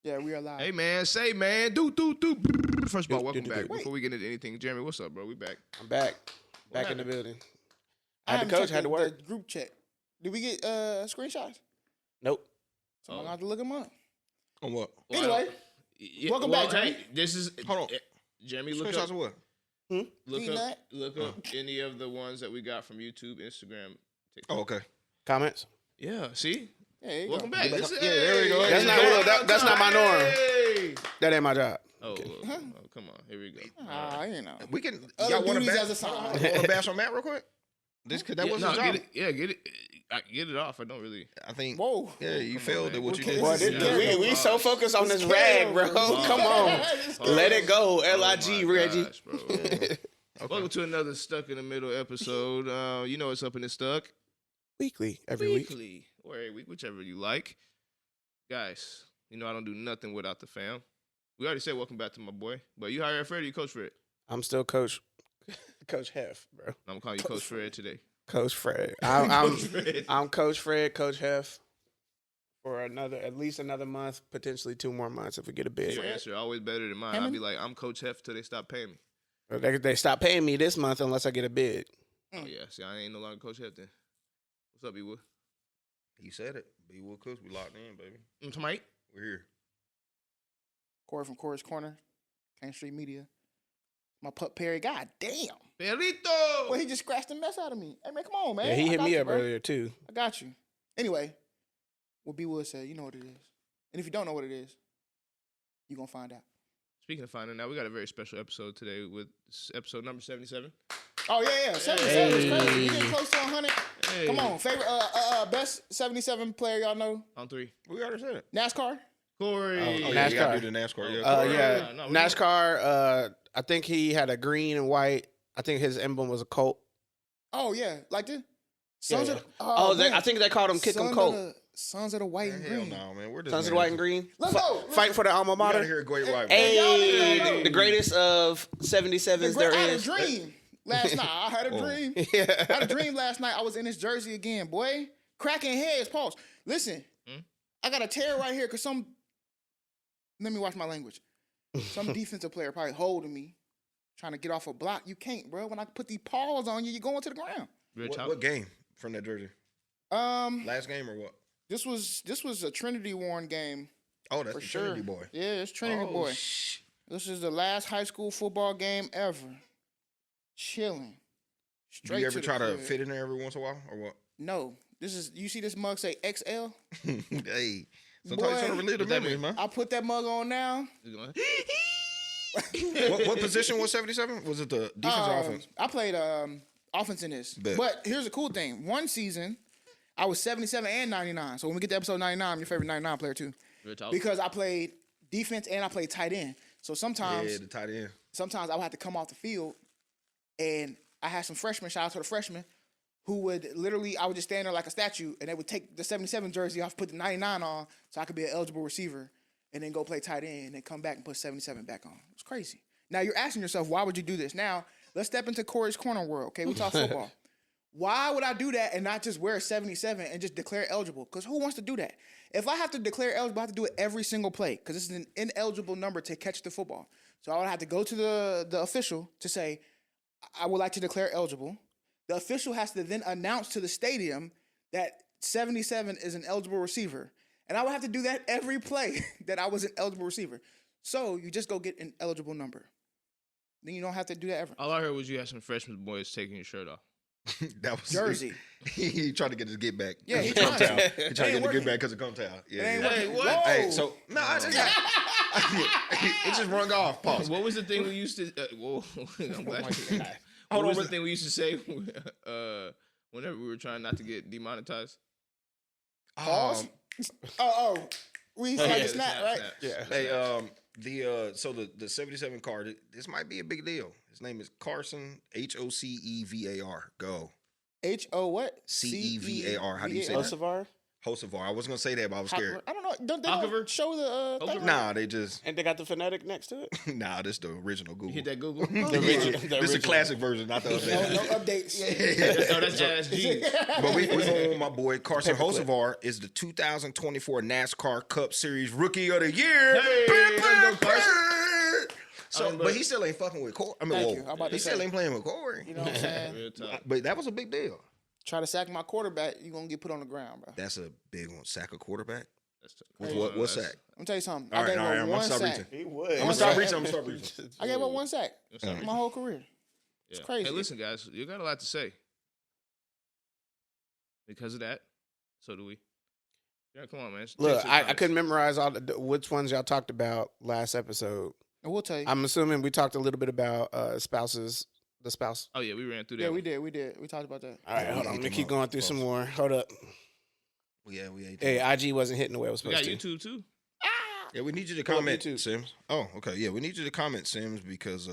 Yeah, we are live. Hey, man. Say, man. Do. First of all, welcome back. Before we get into anything, Jeremy, what's up, bro? We back. I'm back. Back in the building. I had to coach, had to work. The group check. Did we get screenshots? Nope. So I'm going to have to look them up. On what? Anyway, welcome back, Jeremy. Hey, this is... Hold on. Jeremy, look Screenshots up... of what? Look up any of the ones that we got from YouTube, Instagram, TikTok. Oh, okay. Comments? Yeah, see? Hey, Welcome back. Yeah, there we go. That's not my norm. That ain't my job. Oh, come on. Here we go. You know. We can. Other Y'all want to duties bash? as a sign. Want to bash on Matt real quick? Because that wasn't his job. Get it off. I don't really... I think. Whoa. Yeah, you failed at what you Okay. did. Boy, We so focused on this rag, bro. Come on. Let it go. LIG, Reggie. Gosh, bro. Okay. Welcome to another Stuck in the Middle episode. You know what's up in the Stuck. Weekly, every week. Weekly. Or every week, whichever you like. Guys, you know I don't do nothing without the fam. We already said welcome back to my boy. But you hire Fred or you Coach Fred? I'm still Coach Hef, bro. I'm calling you Coach Fred today. Coach Fred. Fred. I'm Coach Fred, Coach Hef for at least another month, potentially 2 more months if we get a bid. Your answer always better than mine. I'll be like, I'm Coach Hef till they stop paying me. They stop paying me this month unless I get a bid. Oh, yeah. See, I ain't no longer Coach Hef then. What's up, B-Wood? You said it. B-Wood Cooks, we locked in, baby. Tonight? We're here. Corey from Corey's Corner, Kane Street Media. My pup Perry, god damn. Perrito! Well, he just scratched the mess out of me. Hey, man, come on, man. Yeah, he I hit got me you, up bro. earlier, too. I got you. Anyway, what B Wood said, you know what it is. And if you don't know what it is, you're going to find out. Speaking of finding out, we got a very special episode today with episode number 77. Oh, yeah. 77 is crazy. Hey. We getting close to 100. Hey. Come on. Favorite, best 77 player y'all know? On 3. We already said it. NASCAR? Corey. Oh, yeah, you got to do the NASCAR. Yeah. Yeah, No, we NASCAR. I think he had a green and white. I think his emblem was a Colt. Oh, yeah. Like this? Yeah. Of the, I think they called him Kick 'em Colt. Sons of the White and Hell Green. no, man. We're just Sons of the White and Green. Let's go. Fighting for the alma We gotta mater. hear a great rivalry. Hey, the greatest of 77s there I had a is. dream last night. I had a dream. Yeah. I had a dream last night. I was in this jersey again, boy. Cracking heads. Pause. Listen, I got a tear right here because let me watch my language. Some defensive player probably holding me, trying to get off a block. You can't, bro. When I put these paws on you, you're going to the ground. What game from that jersey? Last game or what? This was a Trinity Warren game. Oh, that's for the sure. Trinity boy. Yeah, it's Trinity boy. This is the last high school football game ever. Chilling. Do you ever to the try to crib. fit in there every once in a while or what? No. You see this mug say XL? Hey, sometimes Boy. you try to relive the memories, man. I put that mug on now. what position was 77? Was it the defense or offense? I played offense in this. Bet. But here's the cool thing. One season, I was 77 and 99. So when we get to episode 99, I'm your favorite 99 player too. Because I played defense and I played tight end. So sometimes, Yeah, the tight end. I would have to come off the field, and I had some freshmen, shout out to the freshmen, who would literally, I would just stand there like a statue, and they would take the 77 jersey off, put the 99 on, so I could be an eligible receiver, and then go play tight end, and then come back and put 77 back on. It's crazy. Now, you're asking yourself, why would you do this? Now, let's step into Corey's Corner world, okay? We talk football. Why would I do that and not just wear a 77 and just declare eligible? Because who wants to do that? If I have to declare eligible, I have to do it every single play because this is an ineligible number to catch the football. So I would have to go to the official to say, I would like to declare eligible. The official has to then announce to the stadium that 77 is an eligible receiver. And I would have to do that every play that I was an eligible receiver. So you just go get an eligible number. Then you don't have to do that ever. All I heard was you had some freshman boys taking your shirt off. That was Jersey. He tried to get his get back. Yeah, he Comtown. trying. He tried to get the get back because of Comtown. Yeah, It ain't yeah. working. what? Whoa. Hey, so no, it just rung off. Pause. What was the thing we used to? Whoa, I'm glad you said that. Hold What on, was the thing we used to say whenever we were trying not to get demonetized? Pause? We used to like a snap, right? Yeah. Hey, so the 77 card, this might be a big deal. His name is Carson, Hocevar. Go. H-O what? Cevar. How do you say that? Osavar? Hocevar. I was gonna say that, but I was scared. I don't know. Don't they Hocevar? don't show the thing? Nah, they just And they got the phonetic next to it. nah. This the original Google. You hit that Google. This is the classic version, not the No, update. no updates. Oh, that's ASG. But we going with my boy Carson Hocevar is the 2024 NASCAR Cup Series Rookie of the Year. Hey, let's go, Carson. So, but he still ain't fucking with Corey. I mean, Thank you. I'm about he to still say. ain't playing with Corey. You know what I'm saying? Real talk. But that was a big deal. Try to sack my quarterback, you're going to get put on the ground, bro. That's a big one. Sack a quarterback. That's tough. With Hey, what sack? Let me tell you something. All I right, gave all right, up I'm one gonna stop sack. reaching. He would. I'm gonna stop reaching. I'm gonna stop reaching. I gave up one sack Sorry. my whole career. It's Yeah. crazy. Hey, listen, guys, you got a lot to say. Because of that, so do we. Yeah, come on, man. Look, Take some I comments. couldn't memorize all which ones y'all talked about last episode. And we'll tell you. I'm assuming we talked a little bit about spouses, the spouse. Oh yeah, we ran through that. Yeah, one. we did. We did. We talked about that. All right, Yeah, hold we on. ate Let me them keep up. going through some more. Hold up. Yeah, we ate. Hey, them. IG wasn't hitting the way it was We got supposed to. YouTube too. Yeah, we need you to Pull up comment, YouTube. Sims. Oh, okay. Yeah, we need you to comment, Sims, because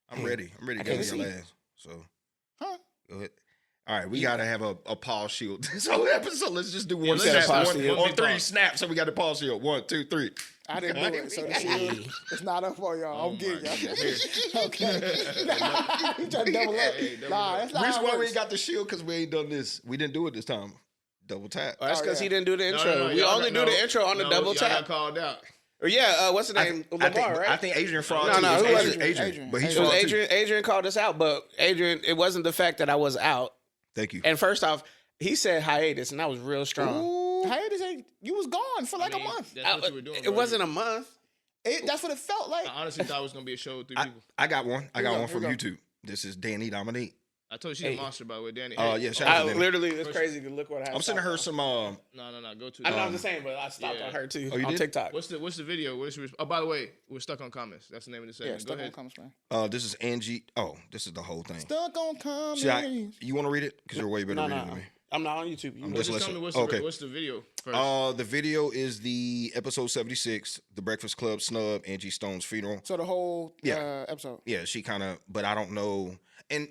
I'm ready. I'm ready I to go can't with your see. ass. So Huh? go ahead. All right, we gotta have a pause shield this whole episode. Let's just do one let's snap, have a pause one, shield. on Big 3 pause. snaps. So we got the pause shield. 1, 2, 3. I didn't do it, so the shield, it's not up for y'all. Oh I'm getting my y'all. Okay. You trying to double up. Hey, double Nah, up. that's not Reason how it why we works. ain't got the shield because we ain't done this. We didn't do it this time. Double tap. Oh, that's Oh, because yeah. he didn't do the intro. We y'all only got- do the intro on the double y'all got tap. called out. Or yeah, what's the name? Lamar, right? I think Adrian fraud. No, too. no, It who was Adrian, it? Adrian. But he's it was fraud Adrian. Adrian called us out, but Adrian, it wasn't the fact that I was out. too. Thank you. And first off, he said hiatus, and I was real strong. Hiatus ain't. You was gone for like I mean, a month. That's what you were doing. It bro. wasn't a month. That's what it felt like. I honestly thought it was gonna be a show with 3 people. I got one. I Here got we one go, from here we YouTube. This is Danny Dominique. I told you she's Hey. a monster, by the way, Danny. Yeah, shout out I to Danny. literally, it's crazy to look what I had. I'm sending her some. No, go to. I know that. I'm the same, but I stopped Yeah. on her too Oh, you on did? TikTok. What's the video? Oh, by the way, we're stuck on comments. That's the name of the segment. Yeah, Go stuck on ahead. comments, man. This is Angie. Oh, this is the whole thing. Stuck on comments. You want to read it? Because you're way better No, reading no, than me. I'm not on YouTube. You I'm know. just Just tell me listening. what's the video first. The video is the episode 76, The Breakfast Club snub, Angie Stone's funeral. So the whole Yeah. episode. Yeah, she kind of, but I don't know. And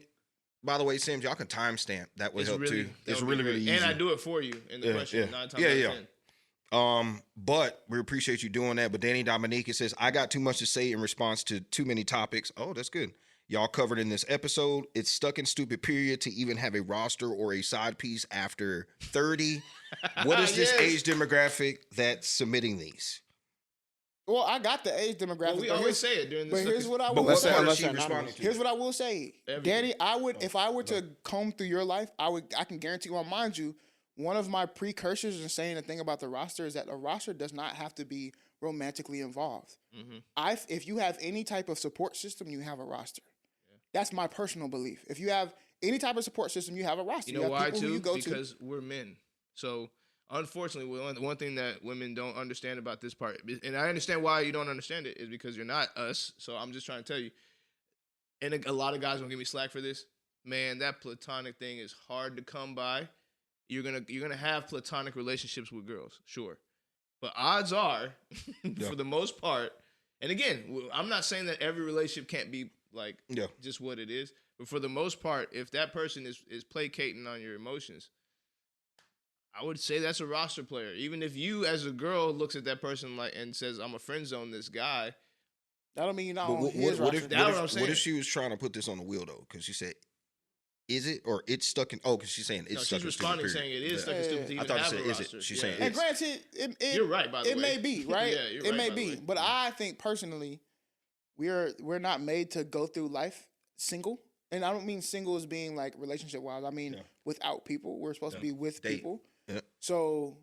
by the way, Sims, y'all can timestamp. That would help too. It's really, really easy. And I do it for you in the Yeah, question. yeah. 9 times Yeah, out of yeah. 10. But we appreciate you doing that. But Danny Dominique, it says, I got too much to say in response to too many topics. Oh, that's good. Y'all covered in this episode. It's stuck in stupid period to even have a roster or a side piece after 30. What is this Yes. age demographic that's submitting these? Well, I got the age demographic. Well, we but always here's- say it during the But stuff. here's what I But will what Let's say say. part unless is she they're responding anonymous. to? Here's what I will say, Everything. Danny. If I were to comb through your life, I can guarantee you, I'll mind you, one of my precursors in saying the thing about the roster is that a roster does not have to be romantically involved. Mhm. If you have any type of support system, you have a roster. That's my personal belief. If you have any type of support system, you have a roster. You know have why people who too? you go Because we're men. So unfortunately, one thing that women don't understand about this part, and I understand why you don't understand it, is because you're not us. So I'm just trying to tell you. And a lot of guys don't give me slack for this. Man, that platonic thing is hard to come by. You're gonna have platonic relationships with girls, sure, but odds are, for the most part, and again, I'm not saying that every relationship can't be like just what it is, but for the most part, if that person is placating on your emotions, I would say that's a roster player. Even if you, as a girl, looks at that person like and says, "I'm a friend zone this guy." that don't mean you're not But on what, his what, roster. if, That's what, what I'm if, saying. what if she was trying to put this on the wheel, though? Because she said, is it? Or it's stuck in... Oh, because she's saying it's No, stuck she's in stupid responding period. saying it is Yeah. stuck in stupid to I even thought have you a said, is it? roster. She's Yeah. saying And granted, it You're right, by the it way. may be, right? Yeah, you're it right, may by the be. way. But I think personally, we're not made to go through life single. And I don't mean single as being like relationship wise. I mean without people. We're supposed to be with Date. people. Yeah. So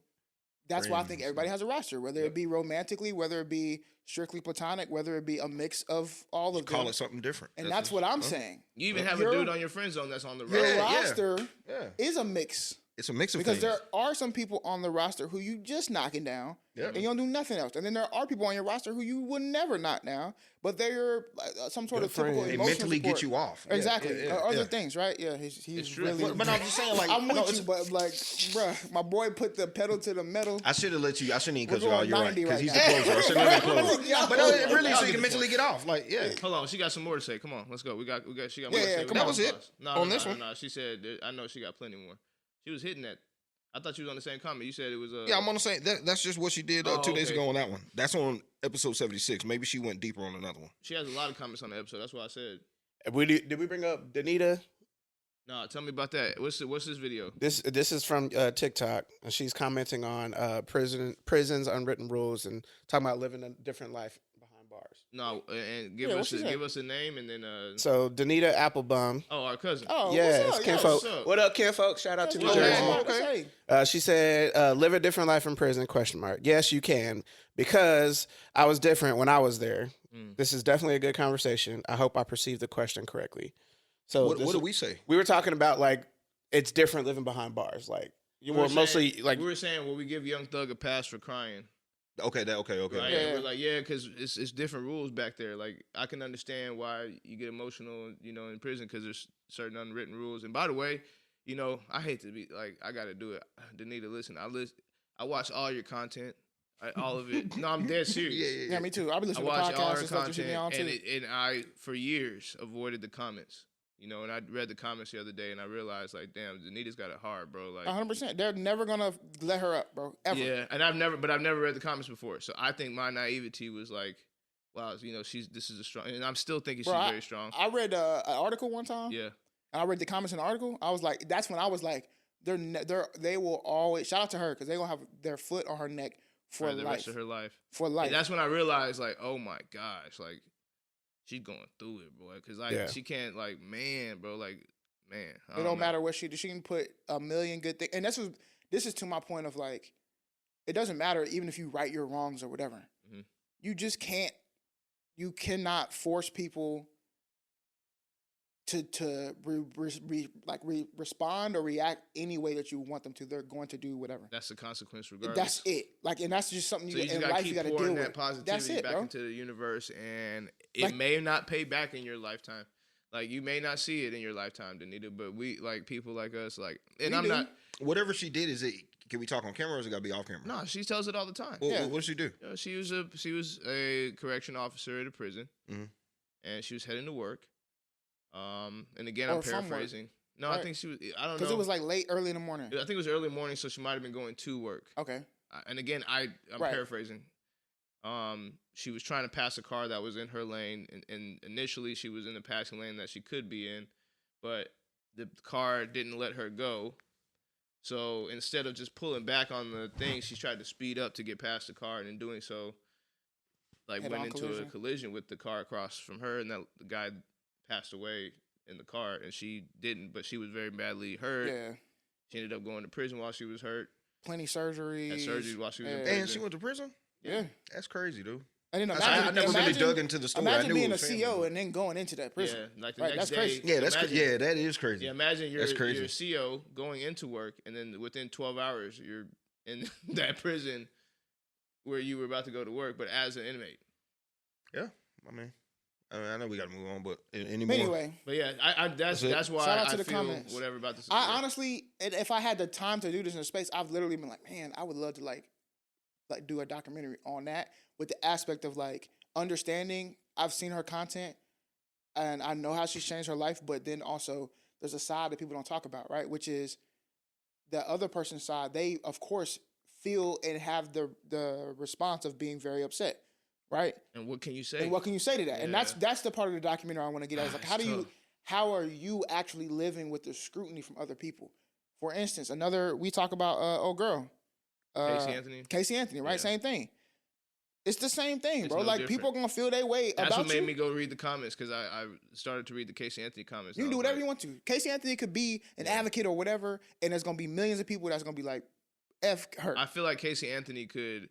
that's why I think Friends. everybody has a roster, whether it be romantically, whether it be strictly platonic, whether it be a mix of all of Call them. it something different. And that's what I'm saying. You even have a Your- dude on your friend zone that's on the Your roster. Yeah. roster Yeah. is a mix. It's a mix of Because things. there are some people on the roster who you just knocking down, and you don't do nothing else. And then there are people on your roster who you would never knock down, but they're some sort Good of typical friend. They emotional mentally support. get you off. Yeah, Exactly. yeah, yeah, Other yeah. things, right? Yeah, he's true. really. But I'm just saying, like, I'm no, with it's- you, but like, bruh, my boy put the pedal to the metal. I should have let you. I shouldn't even cut We're you out. going You're right. 90 Because right he's now. the closer. I should have been closer. Yeah. But really, so you can mentally get off. Like, yeah. Hold on, she got some more to say. Come on, let's go. She got more Yeah, to say. yeah, We come got on. That was some it thoughts. No, on no, this no, one? No, she said, I know she got plenty more. She was hitting that. I thought you was on the same comment. You said it was Yeah, I'm on the same. That's just what she did 2 days okay. ago on that one. That's on episode 76. Maybe she went deeper on another one. She has a lot of comments on the episode. That's why I said. Did we bring up Danita? No, tell me about that. What's this video? This is from TikTok, and she's commenting on prisons, unwritten rules, and talking about living a different life behind bars. No, and give us a name and then So Danita Applebum. oh, our cousin. Oh, Yeah, what's it's up? Ken Yes. Folk. what's up? What up, Ken Folk? Shout out to New What's Jersey. up? Okay. Okay. She said, "Live a different life in prison?" ? Yes, you can, because I was different when I was there. This is definitely a good conversation. I hope I perceived the question correctly. So, What do we say? We were talking about like it's different living behind bars. Like you were mostly like we were saying, well, we give Young Thug a pass for crying. Okay, okay. Right? Yeah. And we're like, yeah, because it's different rules back there. Like, I can understand why you get emotional, in prison because there's certain unwritten rules. And by the way, I hate to be like, I got to do it. Danita, listen, I watch all your content, all of it. No, I'm dead serious. Yeah, me too. I've been I listening to watch all podcasts her and stuff that you be on content, too. and I for years avoided the comments. And I read the comments the other day, and I realized, like, damn, Danita's got it hard, bro. Like, 100%. They're never gonna let her up, bro. Ever. yeah, and I've never read the comments before, so I think my naivety was like, wow, this is a strong, and I'm still thinking Bro, she's very strong. I read an article one time. Yeah, And I read the comments in the article. I was like, that's when I was like, they will always shout out to her because they gonna have their foot on her neck for the life. rest of her life. For life. And that's when I realized, like, oh my gosh, like, she's going through it, boy, because like she can't, like, man, bro, like, man. It don't matter what she can put a million good things. And this is to my point of like, it doesn't matter even if you right your wrongs or whatever. Mm-hmm. You cannot force people to respond or react any way that you want them to. They're going to do whatever. That's the consequence, regardless. That's it. Like, and that's just something So you just in gotta life keep you got to pouring deal that with. positivity That's it, back bro. into the universe, and it Like- may not pay back in your lifetime. Like, you may not see it in your lifetime, Danita, but we, like, people like us, like, and We I'm do. not. Whatever she did, can we talk on camera or is it got to be off camera? No, she tells it all the time. What did she do? She was a correction officer at a prison, Mhm. and she was heading to work. And again, Or I'm from work. paraphrasing. No, I Right. think she was. I don't know. Because it was like early in the morning. I think it was early morning, so she might have been going to work. Okay. And again, I'm Right. paraphrasing. She was trying to pass a car that was in her lane, and initially she was in the passing lane that she could be in, but the car didn't let her go. So instead of just pulling back on the thing, she tried to speed up to get past the car, and in doing so, like, Head-on went into collision. a collision with the car across from her, and the guy passed away in the car, and she didn't, but she was very badly hurt. Yeah. She ended up going to prison while she was hurt. Plenty surgeries. Had surgery while she was in Yeah. prison. And she went to prison? Yeah. That's crazy, dude. And then I imagine, never really imagine- dug into the story. I Imagine knew being it a was family, CO but- and then going into that prison. Yeah, like the Right, next that's day. crazy. Yeah, imagine, that is crazy. Yeah, imagine That's crazy. you're a CO going into work, and then within 12 hours you're in that prison where you were about to go to work, but as an inmate. Yeah, I know we got to move on, but any more? Anyway, But yeah, that's That's it. why Shout out to I the feel comments. whatever about this. I honestly, if I had the time to do this in a space, I've literally been like, man, I would love to like do a documentary on that with the aspect of like understanding. I've seen her content, and I know how she's changed her life, but then also there's a side that people don't talk about, right? Which is the other person's side. They of course feel and have the response of being very upset, right? And what can you say? And what can you say to that? And Yeah. that's the part of the documentary I want to get at. Is like, It's tough. how are you actually living with the scrutiny from other people? For instance, we talk about old girl, Casey Anthony, right? Yeah. Same thing. It's the same thing, It's bro. no like different. people gonna feel their way That's about what made you. me go read the comments, because I started to read the Casey Anthony comments. You can do whatever you want to. Casey Anthony could be an advocate or whatever, and there's gonna be millions of people that's gonna be like, "F her." I feel like Casey Anthony could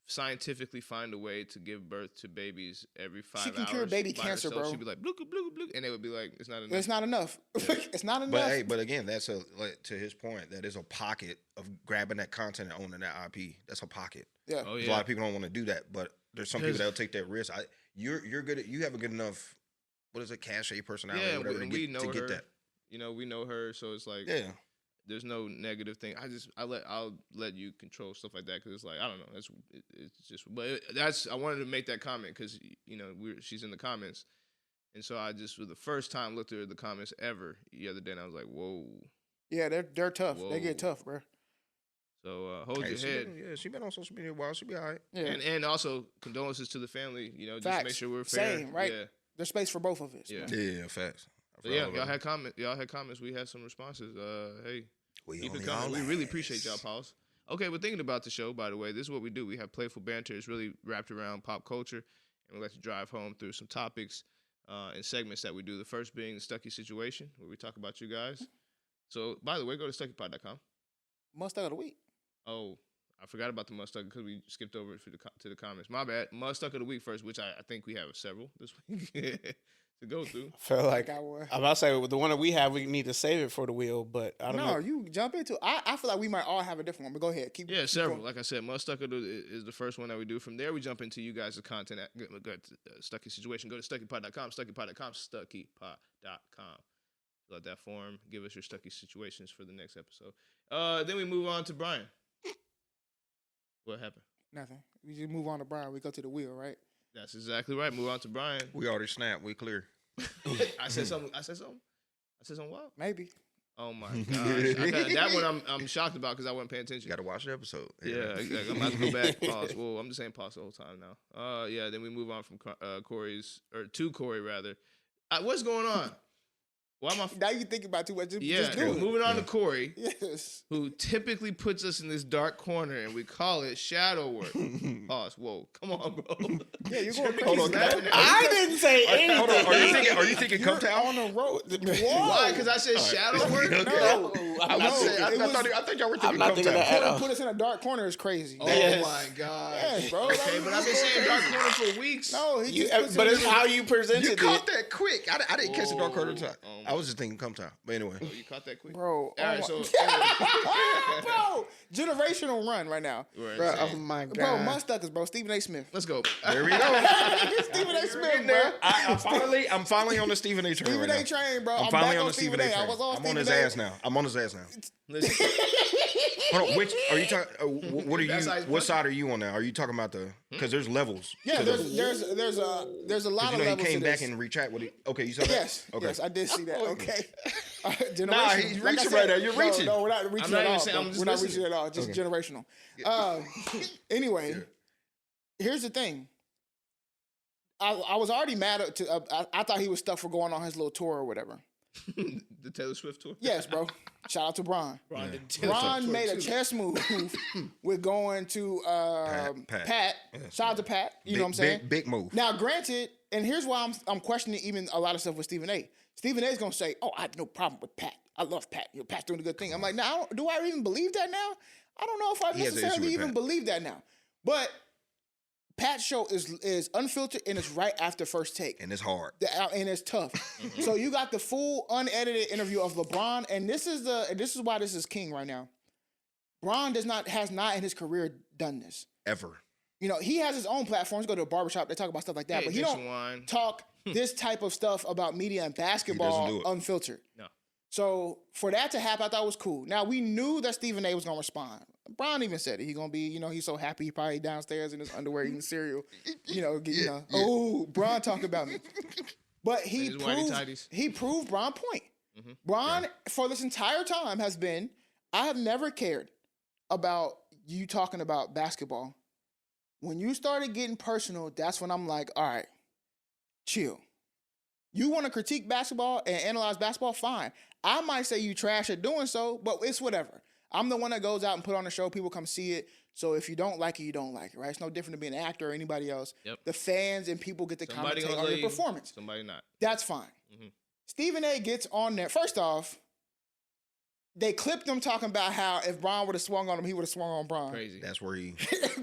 scientifically find a way to give birth to babies every 5 hours. She can cure baby by cancer, herself. bro. She'd be like, bloop, bloop, bloop, and they would be like, it's not enough. It's not enough. It's not enough. But hey, but again, that's to his point. That is a pocket of grabbing that content and owning that IP. That's a pocket. yeah. Oh A yeah. lot of people don't want to do that, but there's some people that'll take that risk. You're good at. You have a good enough. What is it? Cachet personality. Yeah, or whatever, we know to her. get that. We know her, so it's like, Yeah. there's no negative thing. I'll let you control stuff like that, because it's like, I don't know. It's just, but I wanted to make that comment because she's in the comments, and so I just for the first time looked at the comments ever the other day, and I was like, whoa. Yeah, they're tough. They get Whoa. tough, bro. So hold your She head. she been on social media a while. She be all right. Yeah. And also condolences to the family. You know, just Facts. make sure we're fair. Same, right? Yeah. There's space for both of us. Yeah. Yeah, facts. So yeah, y'all had comments. We had some responses. Hey, We keep on it the coming. We all really ass. appreciate y'all, pals. Okay, we're thinking about the show, by the way. This is what we do. We have playful banter. It's really wrapped around pop culture, and we like to drive home through some topics and segments that we do. The first being the Stucky situation, where we talk about you guys. So, by the way, go to StuckyPod.com. Must-Stuck of the week. Oh, I forgot about the Mutha-Stucka because we skipped over it to the comments. My bad. Mutha-Stucka of the week first, which I think we have several this week to go through. I feel like I got one. I'm about to say with the one that we have, we need to save it for the wheel, but I don't know. No, you jump into it. I feel like we might all have a different one, but go ahead. Keep Several. going. Like I said, Mutha-Stucka is the first one that we do. From there, we jump into you guys' content. Go to Stucky situation. Go to StuckyPod.com. StuckyPod.com. StuckyPod.com. Fill out that form. Give us your Stucky situations for the next episode. Then we move on to Brian. What happened? Nothing. We just move on to Brian. We go to the wheel, right? That's exactly right. Move on to Brian. We already snapped. We clear. I said something. I said something wild. Maybe. Oh my gosh! That one I'm shocked about because I wasn't paying attention. You got to watch the episode. Yeah, I'm about to go back. Pause. Well, I'm just saying pause the whole time now. Yeah. Then we move on from to Corey rather. What's going on? Why am I? Now you think about too much. Just Yeah. do it. Moving on to Corey, Yes. who typically puts us in this dark corner, and we call it shadow work. Pause. Whoa. Come on, bro. Yeah, you're going Hold on, crazy. can I didn't say anything. Hold on. Are you thinking come You're town? on the road. Why? Because I said shadow work. Okay. No. I'm not thinking- I thought y'all were thinking I'm not come thinking town. that at Corey all. put us in a dark corner is crazy. Oh Yes. my god. Yes, bro. Okay, but I've been saying dark corner for weeks. No, he You, just puts but it it's in- how you presented You it. caught that quick. I didn't catch the dark corner time. Oh, I was just thinking come town. But anyway. Oh, you caught that quick? Bro. All right, oh so my- bro, generational run right now. Right, Bro, so- oh my god. Bro, Mutha-Stuckas, bro. Stephen A. Smith. let's go. There we go. Stephen A. Smith, bro. I'm finally on the Stephen A. train Stephen right A. now. train, bro. I'm I'm finally back on on the Stephen Stephen A. A. I train. was on I'm on his Stephen A. ass now. I'm on his ass now. Listen, Hold on, which are you talking? What are That's how you? he's What put- side are you on now? Are you talking about the? Because there's levels. Yeah, to there's the- there's a lot you of know he levels came to back this. and retract what he. Okay, you saw that? Yes, Okay. yes, I did see that. Okay, generational. Nah, he's Like I reaching said, right now. You're no, reaching. No, we're not reaching not at even all. saying- I'm bro. just We're not listening. reaching at all. Just Okay. generational. Anyway, here's the thing. I was already mad at. I thought he was stuck for going on his little tour or whatever. the Taylor Swift tour. Yes, bro. Shout out to Bron. Bron Bron made a chess move with going to Pat. Yes. Shout out to Pat. You know what I'm saying? Big move. Now, granted, and here's why I'm questioning even a lot of stuff with Stephen A. Stephen A. is gonna say, "Oh, I have no problem with Pat. I love Pat. You know, Pat's doing a good thing." I'm like, now, do I even believe that now? I don't know if I He has an issue necessarily with even Pat. believe that now. But Pat's show is unfiltered and it's right after First Take. And it's hard. And it's tough. So you got the full unedited interview of LeBron, and this is why this is king right now. Bron has not in his career done this. Ever. You know, he has his own platforms. Go to a barbershop, they talk about stuff like that, Hey, but he Dixon don't wine. talk this type of stuff about media and basketball do it. unfiltered. No. So for that to happen, I thought it was cool. Now we knew that Stephen A. was gonna respond. Bron even said it. He gonna be, you know, he's so happy he probably downstairs in his underwear eating cereal. Oh, Bron talked about me. But he his whitey proved tighties. Bron's point. Bron for this entire time has been, I have never cared about you talking about basketball. When you started getting personal, that's when I'm like, all right, chill. You want to critique basketball and analyze basketball? Fine. I might say you trash at doing so, but it's whatever. I'm the one that goes out and put on a show. People come see it. So if you don't like it, you don't like it, right? It's no different than being an actor or anybody else. Yep. The fans and people get to Somebody commentate gonna on your leave, performance. Somebody not. That's fine. Stephen A. gets on there. First off, they clipped him talking about how if Bron would have swung on him, he would have swung on Bron. Crazy. That's where he.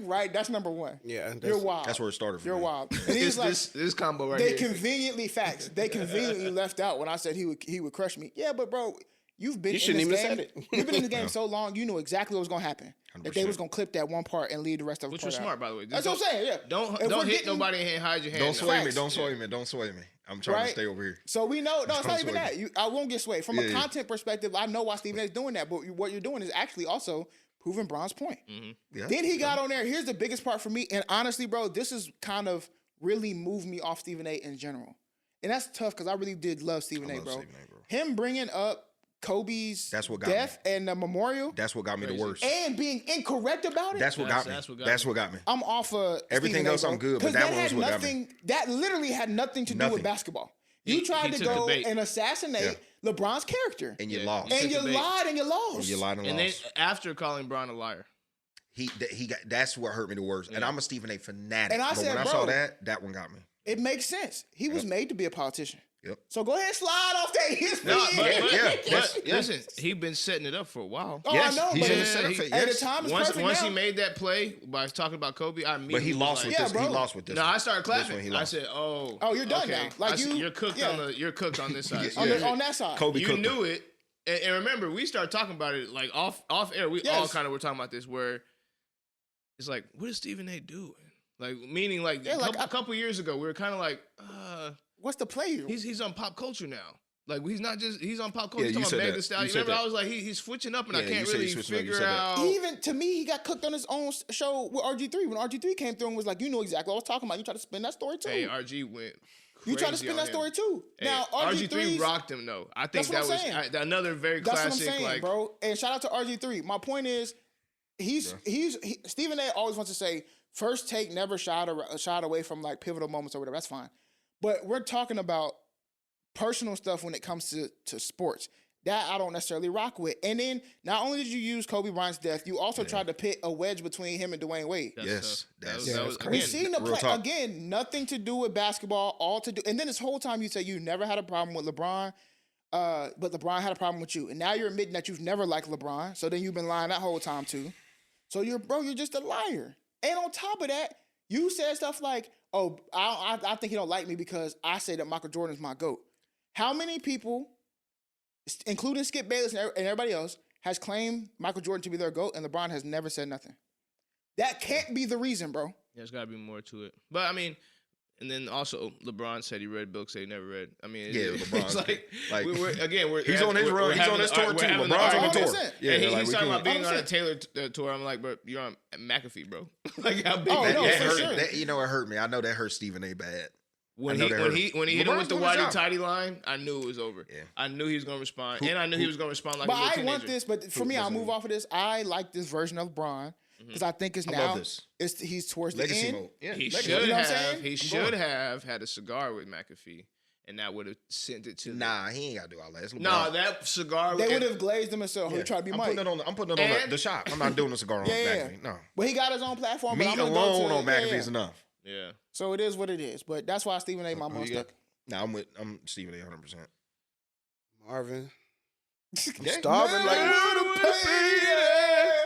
Right? That's number one. Yeah, You're wild. That's where it started. For You're me. wild. And he's like, this combo right they here. conveniently facts. They conveniently left out when I said he would crush me. Yeah, but bro, you've been You in shouldn't this even game. said it. You've been in the game so long, you knew exactly what was gonna happen. That they 100%. was gonna clip that one part and leave the rest of the Which part was out. smart, by the way. That's what I'm saying. Yeah. Don't If we're hit getting- nobody and hide your hand. Don't now. sway me. Facts. Don't sway me. Don't sway me. I'm trying Right? to stay over here. So we know. No, it's not Don't even sway that. I won't get swayed. From a Yeah. content perspective, I know why Stephen A. is doing that. But what you're doing is actually also proving Bron's point. Yeah. Then he got on there. Here's the biggest part for me. And honestly, bro, this is kind of really moved me off Stephen A. in general. And that's tough because I really did love Stephen A., love bro. Stephen A., bro. Him bringing up Kobe's That's what got death and the memorial That's what got me the Crazy. worst. and being incorrect about it. That's what got me. That's what got That's me. what got me. I'm off of Everything Stephen A, else I'm bro. good, but 'Cause that one had was what got me. nothing. That literally had nothing to do with Nothing. basketball. He- You tried he to took the go bait. and assassinate LeBron's character, And you Yeah. lost. and took you the bait. lied and you lost. And you lied and And then lost. after calling Bron a liar. He got. That's what hurt me the worst. And Yeah. I'm a Stephen A. fanatic. And I but said, when I bro, saw that one got me. It makes sense. He was made to be a politician. Yep. So go ahead and slide off that ESPN. No, but Yeah. listen, he been setting it up for a while. Oh, Yes, I know, he's but in the Yeah, setup he- for at the yes. time, it's Once perfect he now. made that play by talking about Kobe, I immediately But he was lost like, with Yeah, this. bro. He lost with this. No, I started This one clapping. he I lost. said, "Oh, Oh, you're done okay. now. Like I said, you- you're cooked yeah. you're cooked on this side." on, So on that side. Kobe you cooked him. knew it, and remember, we started talking about it like off air. We all Yes. kind of were talking about this, where it's like, what is Stephen A. doing? Like, meaning, like, Yeah, like, a couple years ago, we were kind of like, What's the play here? he's on pop culture now. Like, he's not just he's on pop culture. Yeah, he's you talking said about Meg that. Thee Stallion. You said Remember, that. I was like, he's switching up, and I Yeah, can't you said really he's switching up. You figure said that. out. Even to me, he got cooked on his own show with RG3. When RG3 came through and was like, you know exactly what I was talking about. You tried to spin that story too. Hey, RG went. You tried to crazy spin on that him. story too. Hey, Now RG3 RG3 rocked him though. I think That's what that I'm was saying. another very That's classic. what I'm saying, like, bro. And shout out to RG3. My point is, Stephen A. always wants to say first take, never shot away from like pivotal moments or whatever. That's fine, but we're talking about personal stuff when it comes to sports. That I don't necessarily rock with. And then not only did you use Kobe Bryant's death, you also tried to pit a wedge between him and Dwayne Wade. that's Yes, tough. that's- that Yeah, was, it's We've again, seen the real play talk. again. Nothing to do with basketball. All to do. And then this whole time you say you never had a problem with LeBron, but LeBron had a problem with you. And now you're admitting that you've never liked LeBron. So then you've been lying that whole time too. So you're just a liar. And on top of that, you said stuff like, "Oh, I think he don't like me because I say that Michael Jordan's my GOAT." How many people, including Skip Bayless and everybody else, has claimed Michael Jordan to be their GOAT and LeBron has never said nothing? That can't be the reason, bro. There's got to be more to it. But I mean, and then also LeBron said he read books that he never read. I mean, Yeah, it's LeBron. like we're He's on his run. He's on his tour too. having the LeBron's on the argument. tour. 100%. Yeah, and like he's we talking can't. about being on a 100%. Taylor tour. I'm like, bro, you're on McAfee, bro. Like how big Oh, that no, is. for hurt, sure. that, you know, it hurt me. I know that hurt Stephen A. bad. When I know he that when hurt he him. when he hit him with LeBron's the doing his whitey job. tighty line, I knew it was over. Yeah. I knew he was gonna respond, and I knew he was gonna respond like But a little I teenager. want this, but for me, I'll move off of this. I like this version of LeBron because I think it's I now love this. he's towards Legacy the end. mode. Yeah, He legacy. should You know what I'm have. saying? He I'm should have had a cigar with McAfee, and that would have sent it to. Nah, he ain't got to do all that. It's No, LeBron. that cigar. They would have glazed him and said, "Oh, he tried to be I'm Mike." putting it on. I'm putting it on And- the shop. I'm not doing a cigar on Yeah. McAfee. No, But he got his own platform. But me I'm gonna alone go to, on McAfee is enough. Yeah. So it is what it is. But that's why Stephen A. my Who you most got? stuck. Nah, I'm Stephen A. 100%. Marvin. I'm Yeah. starving like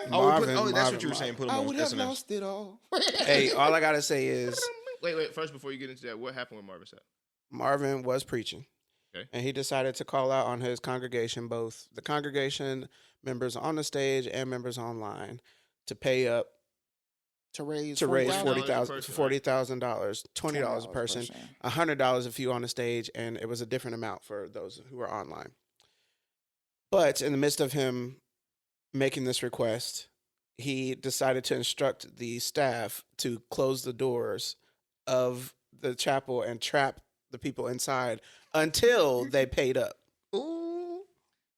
Marvin, that's Marvin, what you were saying. Put him I on would have S&S. lost it all. Hey, all I gotta say is Wait. First, before you get into that, what happened with Marvin Sapp? Marvin was preaching. Okay. And he decided to call out on his congregation, both the congregation members on the stage and members online, to pay up to raise to raise $40,000 $40,000, $20 a person, $100 if you on the stage, and it was a different amount for those who were online. But in the midst of him making this request, he decided to instruct the staff to close the doors of the chapel and trap the people inside until they paid up. Ooh.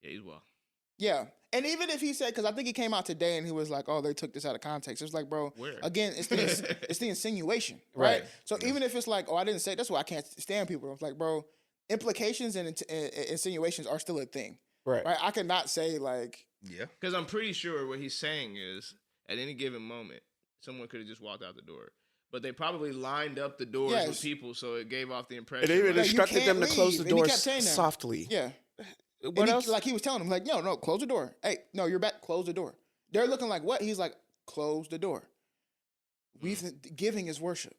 Yeah, he's well. Yeah. And even if he said, because I think he came out today and he was like, "Oh, they took this out of context." It's like, bro, Where? again, it's the insinuation, right? Right. So even if it's like, "Oh, I didn't say," that's why I can't stand people. It's like, bro, implications and insinuations are still a thing, Right. right? I cannot say like, Yeah. Because I'm pretty sure what he's saying is, at any given moment, someone could have just walked out the door. But they probably lined up the doors with Yes. people, so it gave off the impression. And even you instructed them can't to close leave. the And he doors kept saying that. softly. yeah. What And else? like he was telling them, like, no, close the door. Hey, no, you're back. Close the door. They're looking like what? He's like, close the door. Giving is worship.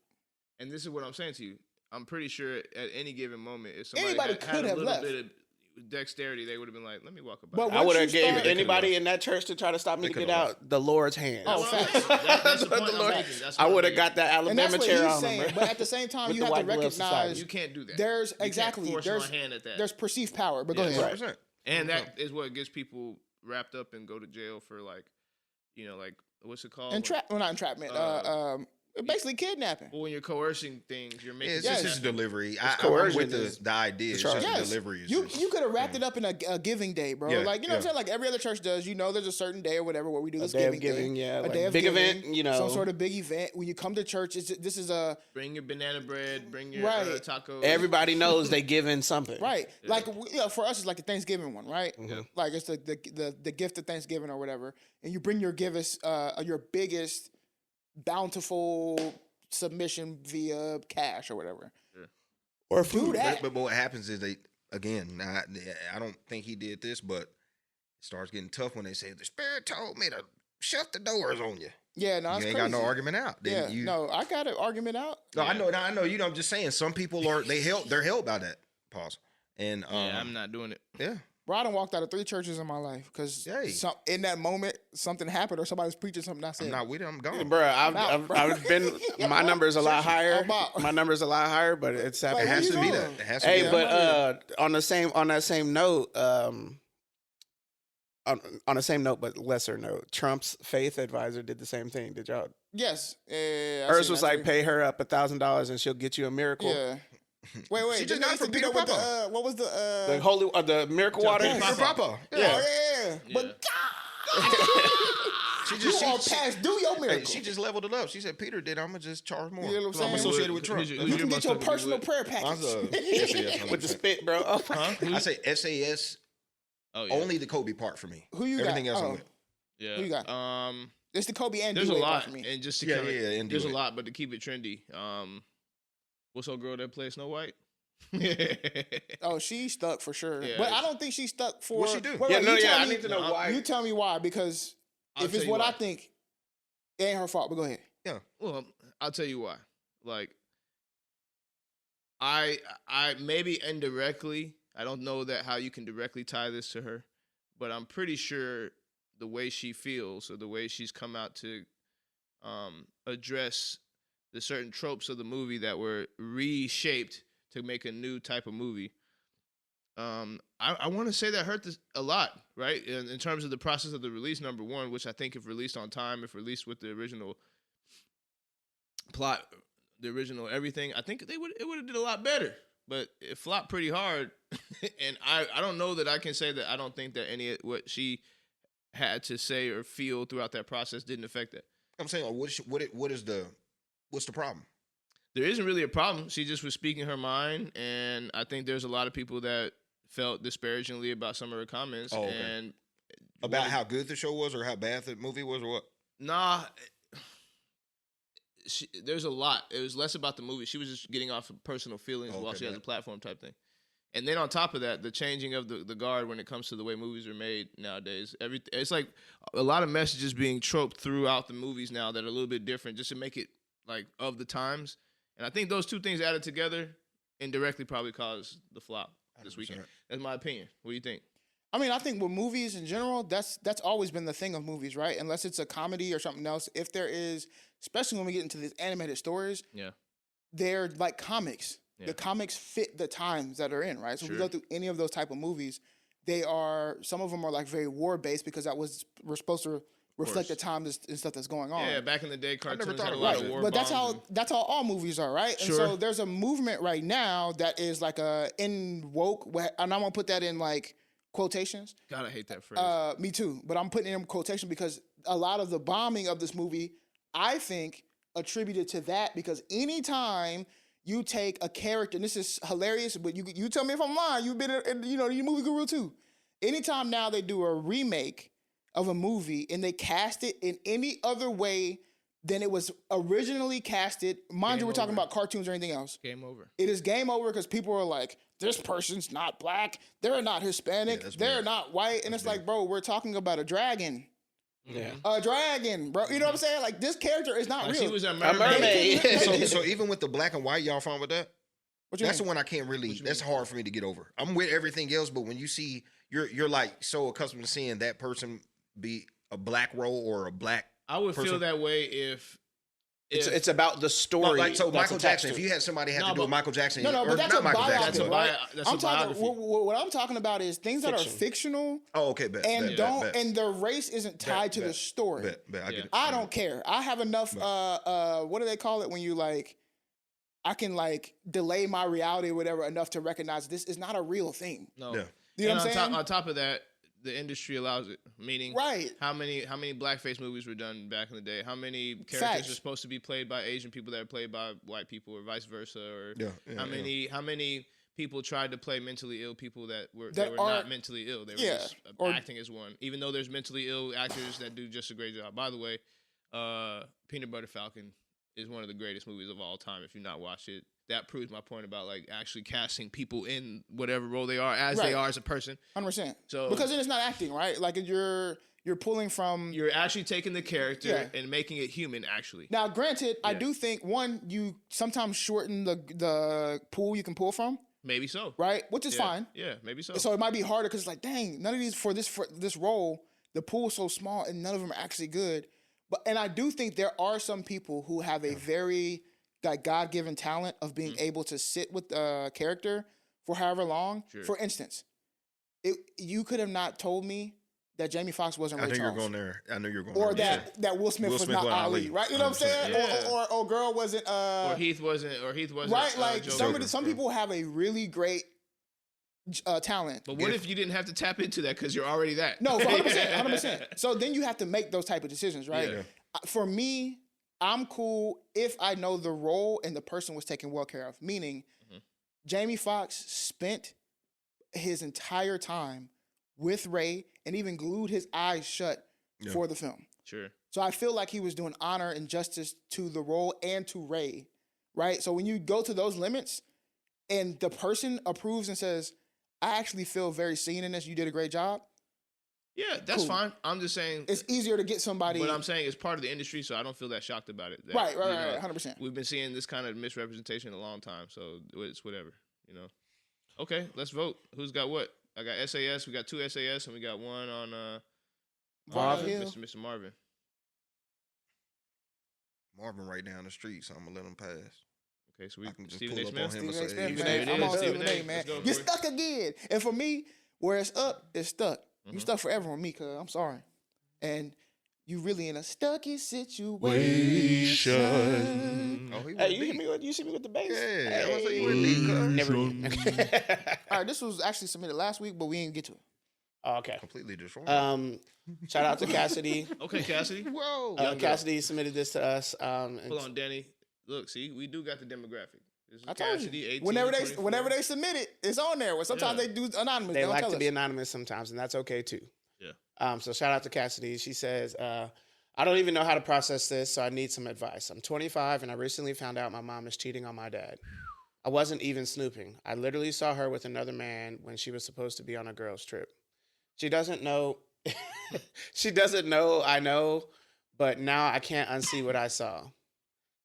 And this is what I'm saying to you. I'm pretty sure at any given moment, if somebody Anybody had could a have little left. bit of dexterity, they would have been like, "Let me walk about." But I once would you have gave start- anybody in that church to try to stop me They to get could've out the Lord's hand. Oh, That's facts. that's the The point I'm Lord- making. That's I what would I'm have got that And that's Alabama what chair he's on saying. them. But at the same time, With you the have to white glove recognize society. You can't do that. there's You can't exactly force there's my hand at that. there's perceived power. But go Yeah. ahead. 100%. And that is what gets people wrapped up and go to jail for, like, like what's it called? Well, not entrapment. basically kidnapping. But when you're coercing things, you're making. It's Yes. just delivery. I'm coercion with is the idea. It's charge. just Yes. delivery. Is You just- could have wrapped it up in a giving day, bro. Yeah, Like, you know what I'm yeah. saying? Like every other church does. You know, there's a certain day or whatever where we do A this day of giving giving, thing. yeah, A like day of big giving, event, you know. some sort of big event. When you come to church, this is a Bring your banana bread. Bring your Right. tacos. Everybody knows they giving something. right. Like for us, it's like the Thanksgiving one, right? Mm-hmm. Like it's the gift of Thanksgiving or whatever, and you bring your your biggest bountiful submission via cash or whatever. Or Do food. that. But what happens is I don't think he did this, but it starts getting tough when they say the Spirit told me to shut the doors on you. Yeah, no, You it's ain't crazy. got no argument out. Then Yeah, no, I got an argument out. No, I know. You know, I'm just saying. Some people they're held by that. Pause. And Yeah, I'm not doing it. yeah. Bro, I done walked out of 3 churches in my life because Hey. in that moment something happened or somebody was preaching something I said. I'm not with it. I'm gone. Bro, out, bro. I've been. My number's a lot higher. I'm out. My number's a lot higher, but it's Like, It happening. where has you to be going? that. It has to Hey, be but that. on that same note, on the same note, but lesser note, Trump's faith advisor did the same thing. Did y'all? Yes. Hers was like, pay her up $1,000 and she'll get you a miracle. Yeah. Wait. She just didn't got they it from used to do Peter that with Papa. what was the The holy, the miracle water. Peter Peter Papa. Yeah. But She you just on past do your hey, miracle. she just leveled it up. She said, Peter did. I'm gonna just charge more. You know what I'm So I'm saying? associated with Trump. Who's your- you can get your Mutha-Stucka personal with? prayer Mine's package. SAS With the 100%. spit, bro. Oh, Huh? I say SAS. Oh yeah. Only the Kobe part for me. Who you got? Everything else I'm Oh. with. Yeah. Who you got? It's the Kobe and There's a D-Wade lot, part for me. and just to Yeah, kinda, yeah, and there's a D-Wade. lot, but to keep it trendy, what's old girl that plays Snow White? Oh, she's stuck for sure. Yeah, But I don't think she's stuck for. What'd she do? Wait, Yeah, wait, no, you yeah. tell I me- need to know why. You tell me why, because I'll if tell it's you what why. I think, it ain't her fault. But go ahead. Well, I'll tell you why. Like, I maybe indirectly, I don't know that how you can directly tie this to her, but I'm pretty sure the way she feels or the way she's come out to address the certain tropes of the movie that were reshaped to make a new type of movie. I want to say that hurt this a lot, right? In terms of the process of the release, number one, which I think if released on time, if released with the original plot, the original everything, I think it would have did a lot better. But it flopped pretty hard, and I don't know that I can say that I don't think that any of what she had to say or feel throughout that process didn't affect that. I'm saying, what's the problem? There isn't really a problem. She just was speaking her mind, and I think there's a lot of people that felt disparagingly about some of her comments. Oh, okay. And About how good the show was, or how bad the movie was, or what? Nah, there's a lot. It was less about the movie. She was just getting off of personal feelings while she has a platform type thing. And then on top of that, the changing of the guard when it comes to the way movies are made nowadays. It's like a lot of messages being troped throughout the movies now that are a little bit different just to make it like of the times. And I think those two things added together indirectly probably caused the flop this 100%. weekend. That's my opinion. What do you think? I mean, I think with movies in general, that's always been the thing of movies, right? Unless it's a comedy or something else. If there is, especially when we get into these animated stories, Yeah. they're like comics. Yeah. The comics fit the times that are in, right? So if we Sure. go through any of those type of movies, some of them are like very war based because we're supposed to reflect the course. times and stuff that's going on. Yeah, back in the day, cartoons never thought had a about lot it. of war But that's bombs how all movies are, right? Sure. And so there's a movement right now that is like in woke, and I'm gonna put that in like quotations. God, I hate that phrase. Me too, but I'm putting it in quotation because a lot of the bombing of this movie, I think, attributed to that because anytime you take a character, and this is hilarious, but you tell me if I'm lying. You've been, you movie guru too. Anytime now they do a remake of a movie and they cast it in any other way than it was originally casted, mind you, we're talking over. about cartoons or anything else. Game over. It is game over because people are like, this person's not black, they're not Hispanic, that's they're big. not white, and it's like, bro, we're talking about a dragon. Yeah. A dragon, bro. You know what I'm saying? Like, this character is not Like real. she was a mermaid. So even with the black and white, y'all fine with that? What you That's mean? the one I can't really. That's hard for me to get over. I'm with everything else, but when you see, you're like so accustomed to seeing that person be a black role or a black. I would feel person. that way if It's about the story. Like, so that's Michael attached Jackson, to if it. you had somebody have No, to do but- with Michael Jackson, No, or but that's not a Michael biopic, Jackson, right? That's I'm a talking. biography. What I'm talking about is things that are Fiction. fictional Oh, okay, bet. and bet, don't bet, and the race isn't tied to the bet, story. Bet, I get it. I don't care. I have enough. What do they call it when you like? I can like delay my reality or whatever enough to recognize this is not a real thing. No. Yeah. You know And what I'm saying? on top of that, the industry allows it. Meaning, Right. How many blackface movies were done back in the day? How many characters Facts. are supposed to be played by Asian people that are played by white people, or vice versa? Or Yeah, how many people tried to play mentally ill people that were That not mentally ill? They were yeah, just or- acting as one. Even though there's mentally ill actors that do just a great job. By the way, Peanut Butter Falcon is one of the greatest movies of all time. If you've not watched it, that proves my point about like actually casting people in whatever role they are as they Right. are as a person. 100%. So Because then it's not acting, right? Like you're pulling from. you're actually taking the character Yeah. and making it human. Actually, Now, granted, I Yeah. do think one you sometimes shorten the pool you can pull from, maybe so. right? Which is Yeah. fine. Yeah, maybe so. So it might be harder because it's like, dang, none of these for this role, the pool's so small and none of them are actually good. And I do think there are some people who have a very like God-given talent of being able to sit with a character for however long. Sure. For instance, you could have not told me that Jamie Foxx wasn't I Ray knew you were Charles. going there. I knew you were going Or there. that Will Smith was not Ali, right? You know what I'm 100%. saying? Yeah. Or girl wasn't or Heath wasn't. right. Like Joker. some people have a really great talent. But what if you didn't have to tap into that because you're already that? No, 100%, 100%. So then you have to make those type of decisions, right? Yeah. For me, I'm cool if I know the role and the person was taken well care of. Meaning, Jamie Foxx spent his entire time with Ray and even glued his eyes shut for the film. Sure. So I feel like he was doing honor and justice to the role and to Ray, right? So when you go to those limits and the person approves and says, I actually feel very seen in this, you did a great job, Yeah, that's Cool. fine. I'm just saying. it's easier to get somebody. But I'm saying it's part of the industry, so I don't feel that shocked about it. That, Right, you know, 100%. We've been seeing this kind of misrepresentation a long time, so it's whatever, you know. Okay, let's vote. Who's got what? I got SAS. We got 2 SAS, and we got one on Marvin. Mr. Marvin. Marvin right down the street, so I'm gonna let him pass. Okay, so we I can just Stephen pull A. up Smith. on him and Stephen A. say, Smith, Stephen man. A. I'm on Stephen Stephen A. A, man. Let's go, You're Corey. stuck again. And for me, where it's up, it's stuck. You stuck forever with me, cuz I'm sorry. And you really in a stucky situation. Oh, he Hey, went you hit deep. me with you see me with the bass. Yeah, I was like, Hey. you went deep, cuz. Never again. All right, this was actually submitted last week, but we didn't get to it. Oh, okay. Completely destroyed. Shout out to Cassidy. Okay, Cassidy. Whoa. Cassidy submitted this to us. Hold on, Danny. Look, see, we do got the demographic. This is I told Cassidy, you. 18, Whenever 24. they submit it, it's on there. Well, sometimes Yeah. they do anonymous. They don't like tell to us. be anonymous sometimes, and that's okay too. Yeah. So shout out to Cassidy. She says, I don't even know how to process this, so I need some advice. I'm 25, and I recently found out my mom is cheating on my dad. I wasn't even snooping. I literally saw her with another man when she was supposed to be on a girl's trip. She doesn't know. She doesn't know I know, but now I can't unsee what I saw.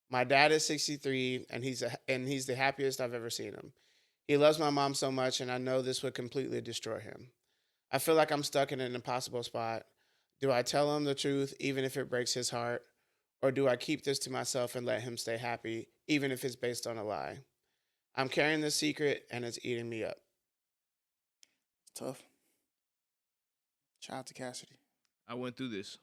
My dad is 63, and he's the happiest I've ever seen him. He loves my mom so much, and I know this would completely destroy him. I feel like I'm stuck in an impossible spot. Do I tell him the truth, even if it breaks his heart? Or do I keep this to myself and let him stay happy, even if it's based on a lie? I'm carrying this secret, and it's eating me up. Tough. Shout out to Cassidy. I went through this.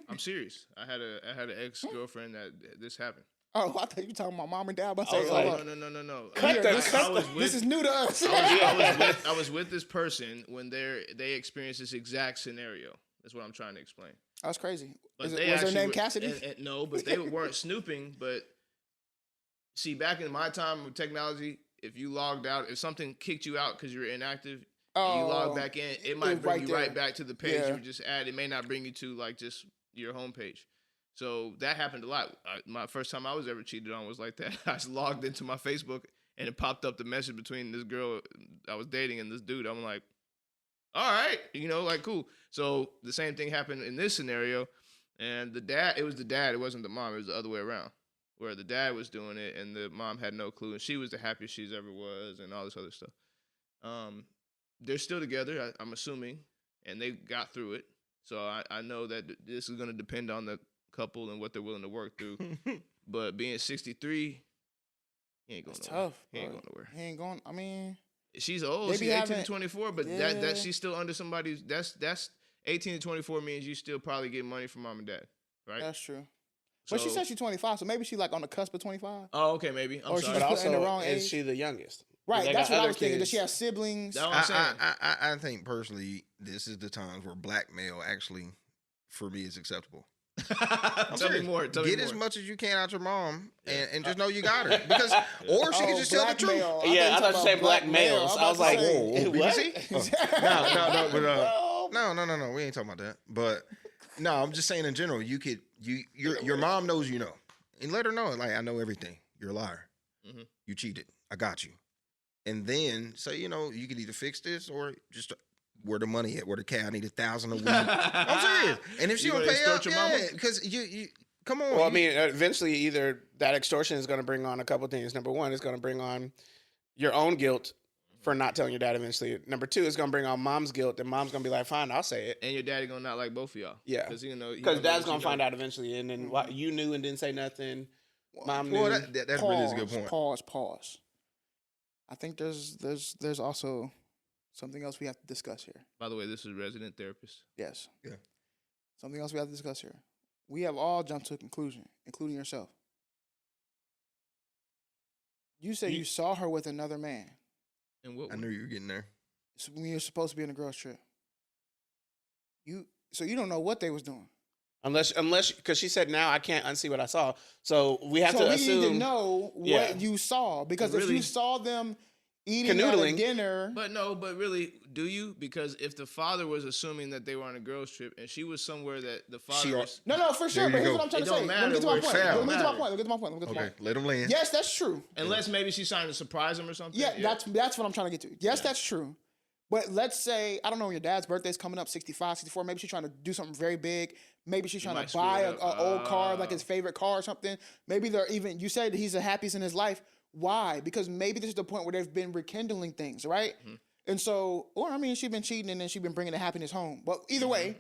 I'm serious. I had an ex-girlfriend that this happened. Oh, I thought you were talking about mom and dad. But I was like, No. Cut the- this, cut I was the- with, this is new to us. I was with this person when they experienced this exact scenario. That's what I'm trying to explain. That's crazy. But Was they her actually name were- Cassidy? and no, but they weren't snooping. But see, back in my time with technology, if you logged out, if something kicked you out because you were inactive, and you log back in, it might was bring right you there. right back to the page Yeah. you just added. It may not bring you to like just your homepage. So that happened a lot. My first time I was ever cheated on was like that. I just logged into my Facebook and it popped up the message between this girl I was dating and this dude. I'm like, all right, like cool. So the same thing happened in this scenario. And it was the dad. It wasn't the mom. It was the other way around, where the dad was doing it and the mom had no clue. And she was the happiest she's ever was and all this other stuff. They're still together, I'm assuming, and they got through it. So I know that this is going to depend on the couple and what they're willing to work through. But being 63, he ain't going nowhere. Tough. He ain't going nowhere. He ain't going. I mean, she's old. They She's be 18 to having- 24, but that she's still under somebody's. That's 18 to 24 means you still probably get money from mom and dad, right? that's true. But she said she's 25, so maybe she like on the cusp of 25. Oh, okay, maybe. I'm Or sorry. she's But put in the also, wrong is age. she the youngest? Right, They that's got what I other was thinking. Does she kids. have siblings? That's what I'm saying. I think personally, this is the times where blackmail actually, for me, is acceptable. Tell me more. Get as much as you can out your mom, and just know you got her. Because, or she can just tell the truth. blackmail. Yeah, I thought you said black blackmail. males. I was like, Whoa, what? BBC? No, but no, we ain't talking about that. But no, I'm just saying in general, your mom knows you know, and let her know. Like, I know everything. You're a liar. Mm-hmm. You cheated. I got you. And then say, you can either fix this or just where the money at? Where the cat? I need $1,000 a week. I'm serious. And if she You don't gonna pay up, extort your mama? because you come on. Well, I mean, eventually, either that extortion is going to bring on a couple things. Number one, it's going to bring on your own guilt for not telling your dad eventually. Number two, it's going to bring on mom's guilt, and mom's going to be like, fine, I'll say it. And your daddy gonna not like both of y'all. Yeah. Because Dad's going to find out eventually, and then why you knew and didn't say nothing. Mom knew. Well, that's really a good point. Pause. I think there's also something else we have to discuss here. By the way, this is resident therapist. Yes. Yeah. Something else we have to discuss here. We have all jumped to a conclusion, including yourself. You say you saw her with another man. And what? I knew you were getting there. When you're supposed to be on a girls' trip. So you don't know what they was doing. Unless, because she said, now I can't unsee what I saw. So we have to we assume. need to know what you saw. Because if Really? you saw them eating at Canoodling. a dinner. But really, do you? Because if the father was assuming that they were on a girls' trip and she was somewhere that the father was. No, for sure. There But you here's go. what I'm trying It to don't say. matter Let me get to my where point. it's found. Let me get to my point. Let me get to my point. Okay, let them land. Yes, that's true. Unless maybe she's trying to surprise him or something. Yeah, that's what I'm trying to get to. Yes, that's true. But let's say, I don't know, when your dad's birthday's coming up, 65, 64, maybe she's trying to do something very big. Maybe she's trying might to buy screw an it up. old car, like his favorite car or something. Maybe they're even, you said he's the happiest in his life. Why? Because maybe this is the point where they've been rekindling things, right? Mm-hmm. And so, or I mean, she's been cheating and then she's been bringing the happiness home. But either way,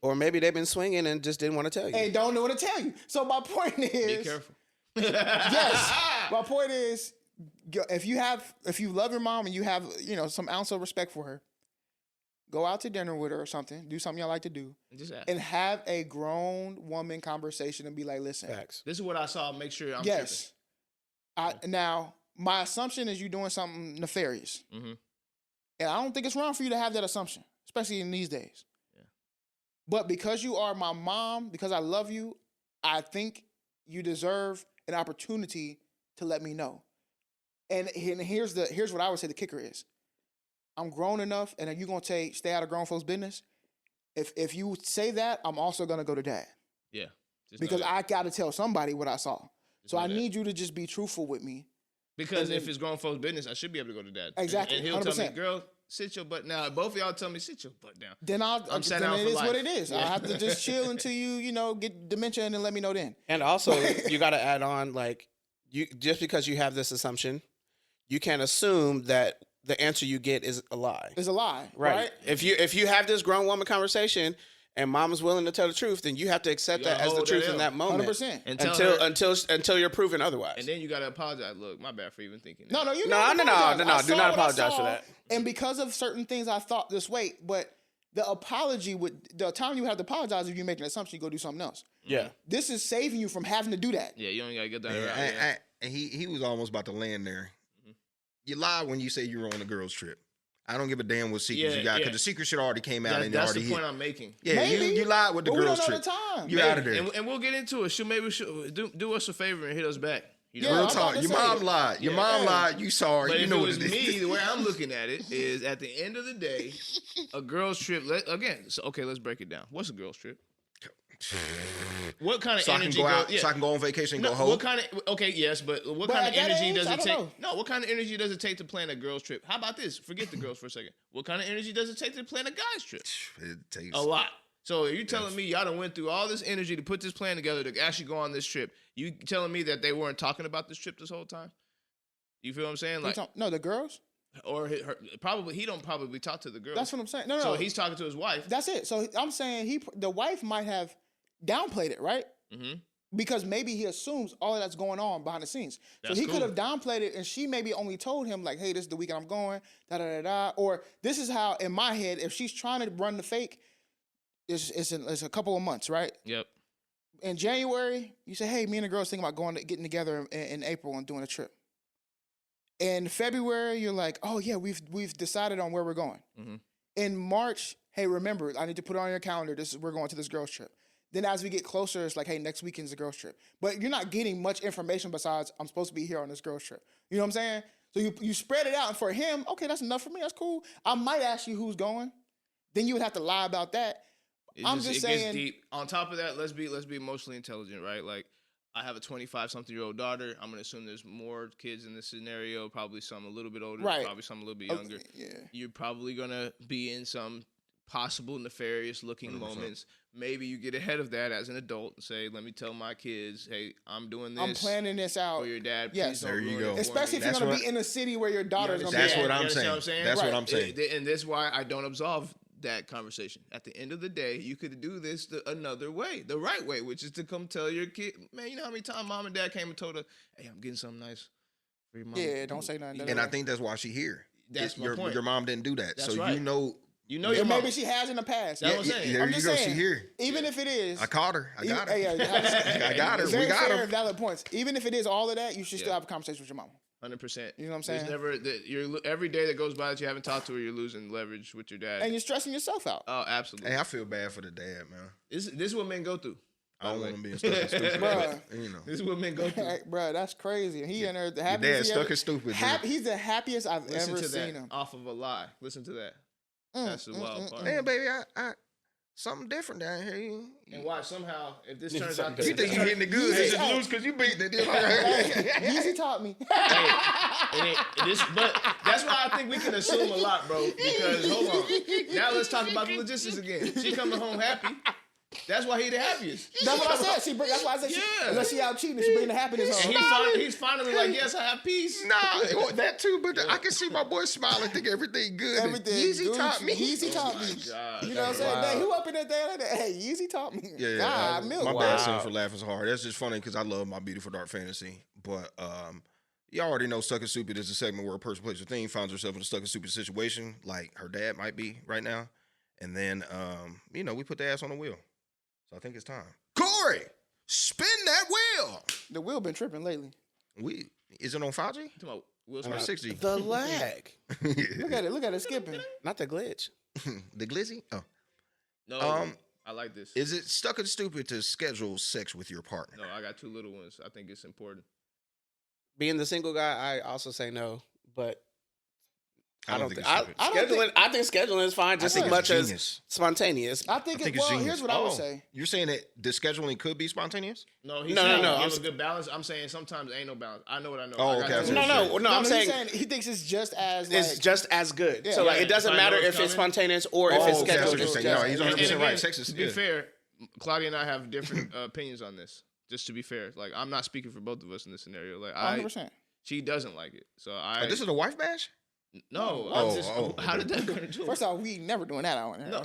Or maybe they've been swinging and just didn't want to tell you. they don't know what to tell you. So my point is, Be careful. yes, my point is, if you love your mom and you have, some ounce of respect for her, go out to dinner with her or something. Do something y'all like to do. Just ask. And have a grown woman conversation and be like, listen. Facts. This is what I saw. Make sure I'm Yes. Now, my assumption is you're doing something nefarious. Mm-hmm. And I don't think it's wrong for you to have that assumption, especially in these days. Yeah. But because you are my mom, because I love you, I think you deserve an opportunity to let me know. And here's what I would say the kicker is. I'm grown enough, and you're going to stay out of grown folks' business. If you say that, I'm also going to go to dad. Yeah. Just Because know that. I got to tell somebody what I saw. Just So know I that. need you to just be truthful with me. Because and if then- it's grown folks' business, I should be able to go to dad. Exactly, And he'll tell me, 100%. girl, sit your butt down. Both of y'all tell me, sit your butt down. Then I'm set then out it for is life. what it is. Yeah. I'll have to just chill until you get dementia and then let me know then. And also, you got to add on, like, you just because you have this assumption, you can't assume that the answer you get is a lie. It's a lie, Right. right? If you have this grown woman conversation and mom is willing to tell the truth, then you have to accept You that gotta as the hold truth that in L. that moment. 100%. And tell her, Until you're proven otherwise. and then you got to apologize. Look, my bad for even thinking that. No, you No, never no, apologize. I do saw not what I apologize for saw, that. And because of certain things, I thought this way. But the apology the time you have to apologize if you make an assumption, you go do something else. Yeah. This is saving you from having to do that. Yeah, you only got to get that Yeah, right. and he was almost about to land there. You lie when you say you were on a girls' trip. I don't give a damn what secrets you got because the secret shit already came out and That's already the point hit. I'm making. Yeah, Maybe, you lied with the but we don't girls' know trip. the time. You're out of there. And we'll get into it. Maybe we should do us a favor and hit us back. You know? Yeah, Real I'm talk. about to Your say mom it. lied. Your Yeah. mom Yeah. lied. You saw her. But You if know it what was it is. me, the way I'm looking at it is at the end of the day, a girl's trip. Okay, let's break it down. What's a girl's trip? What kind of So I can energy go out. yeah. So I can go on vacation and No, go home. what kind of yes, but what But kind at of that energy age, does I it don't take? know. No, what kind of energy does it take to plan a girl's trip? How about this? Forget the girls for a second. What kind of energy does it take to plan a guy's trip? It takes A lot. So you're telling me y'all done went through all this energy to put this plan together to actually go on this trip. You telling me that they weren't talking about this trip this whole time? You feel what I'm saying? Like, No, the girls? or probably he don't probably talk to the girl. That's what I'm saying. No. So he's talking to his wife. That's it. So I'm saying the wife might have downplayed it, right? Mm-hmm. Because maybe he assumes all of that's going on behind the scenes. So That's he cool. could have downplayed it, and she maybe only told him, like, hey, this is the weekend I'm going, da-da-da-da. Or this is how, in my head, if she's trying to run the fake, it's a couple of months, right? Yep. In January, you say, hey, me and the girls thinking about getting together in April and doing a trip. In February, you're like, oh, yeah, we've decided on where we're going. Mm-hmm. In March, hey, remember, I need to put it on your calendar. We're going to this girls trip. Then as we get closer, it's like, hey, next weekend's the girls trip. But you're not getting much information besides I'm supposed to be here on this girls trip. You know what I'm saying? So you spread it out. And for him, okay, that's enough for me. That's cool. I might ask you who's going. Then you would have to lie about that. I'm just saying. Gets deep. On top of that, let's be emotionally intelligent, right? Like, I have a 25-something-year-old daughter. I'm gonna assume there's more kids in this scenario. Probably some a little bit older. Right. Probably some a little bit younger. Yeah. You're probably gonna be in some possible nefarious looking 100%. moments. Maybe you get ahead of that as an adult and say, let me tell my kids, hey, I'm doing this. I'm planning this out. For your dad. Yes. Please don't There you ruin it go. for Especially if me. you're That's going to what- be in a city where your daughter's going to be That's at. what I'm You understand saying. what I'm saying? That's what Right. I'm saying. And this is why I don't absolve that conversation. At the end of the day, you could do this another way, the right way, which is to come tell your kid, man, you know how many times mom and dad came and told her, hey, I'm getting something nice for your mom. Yeah, don't say nothing. And I think that's why she here. That's my your, point. Your mom didn't do that. That's so right. you know. You know Or your mom. maybe she has in the past. That's what I'm saying. There I'm you just go. saying, She here. Even if it is. I caught her. I got her. Yeah, I got her. Very We got fair her. and valid points. Even if it is all of that, you should still Yeah. have a conversation with your mama. 100%. You know what I'm There's saying? never every day that goes by that you haven't talked to her, you're losing leverage with your dad. And you're stressing yourself out. Oh, absolutely. Hey, I feel bad for the dad, man. This is what men go through. I don't by the want him way. being stuck and stupid. Bruh. but, you know. This is what men go through. Hey, bro, that's crazy. He in there the Your happiest. dad's he stuck ever- and stupid. dude. He's the happiest I've Listen ever to seen that him. off of a lie. Listen to that. That's the wild part. Man, baby, I something different down here. You And watch somehow if this turns out You think you hitting it good? Yeezy- It's just loose because you beat it. Yeezy taught me. But that's why I think we can assume a lot, bro. Because hold on, now let's talk about the logistics again. She coming home happy. That's why he the happiest. That's what I said. That's why I said Yeah. unless she out cheating, she bring the happiness And home. he's finally like, yes, I have peace. Nah, that too. But I can see my boy smiling, think everything good. Everything. Yeezy Gucci. taught me. Yeezy taught me. God, You know what I'm saying? Dang, who up in that day like that? Hey, Yeezy taught me. Yeah, God, milk. my Wow. bad son for laughing so hard. That's just funny because I love my beautiful dark fantasy. But you already know Stuck and Stupid is a segment where a person plays a thing, finds herself in a stuck and stupid situation, like her dad might be right now. And then we put the ass on the wheel. So I think it's time. Corey, spin that wheel. The wheel been tripping lately. Is it on 5G? Talking about Will Or Smith. 6G? The lag, Look at it skipping. not the glitch. The glizzy? Oh. No, I like this. Is it stuck and stupid to schedule sex with your partner? No, I got two little ones. I think it's important. Being the single guy, I also say no. But I don't think it's I, stupid. I think scheduling is fine, just I as think much it's as genius. spontaneous. I think, it's well, genius. here's what I would say. You're saying that the scheduling could be spontaneous? No, he's No, saying no, give I'm a good balance. I'm saying sometimes ain't no balance. I know what I know. Oh, I got okay, I two. see No, what no, you're no. I'm he's saying he thinks it's just as it's like, just as good. Yeah. So like, Yeah, it doesn't if I know matter it's if it's coming. spontaneous or if Oh, it's okay, that's what scheduled. you're saying. No, he's And 100% again, right. Sex is to be good. fair, Claudia and I have different opinions on this. Just to be fair, like I'm not speaking for both of us in this scenario. Like 100%. she doesn't like it. So I. Oh, this is a wife bash? no. Oh, I'm just, oh, how okay. did that turn into? First off, we never doing that out here. no,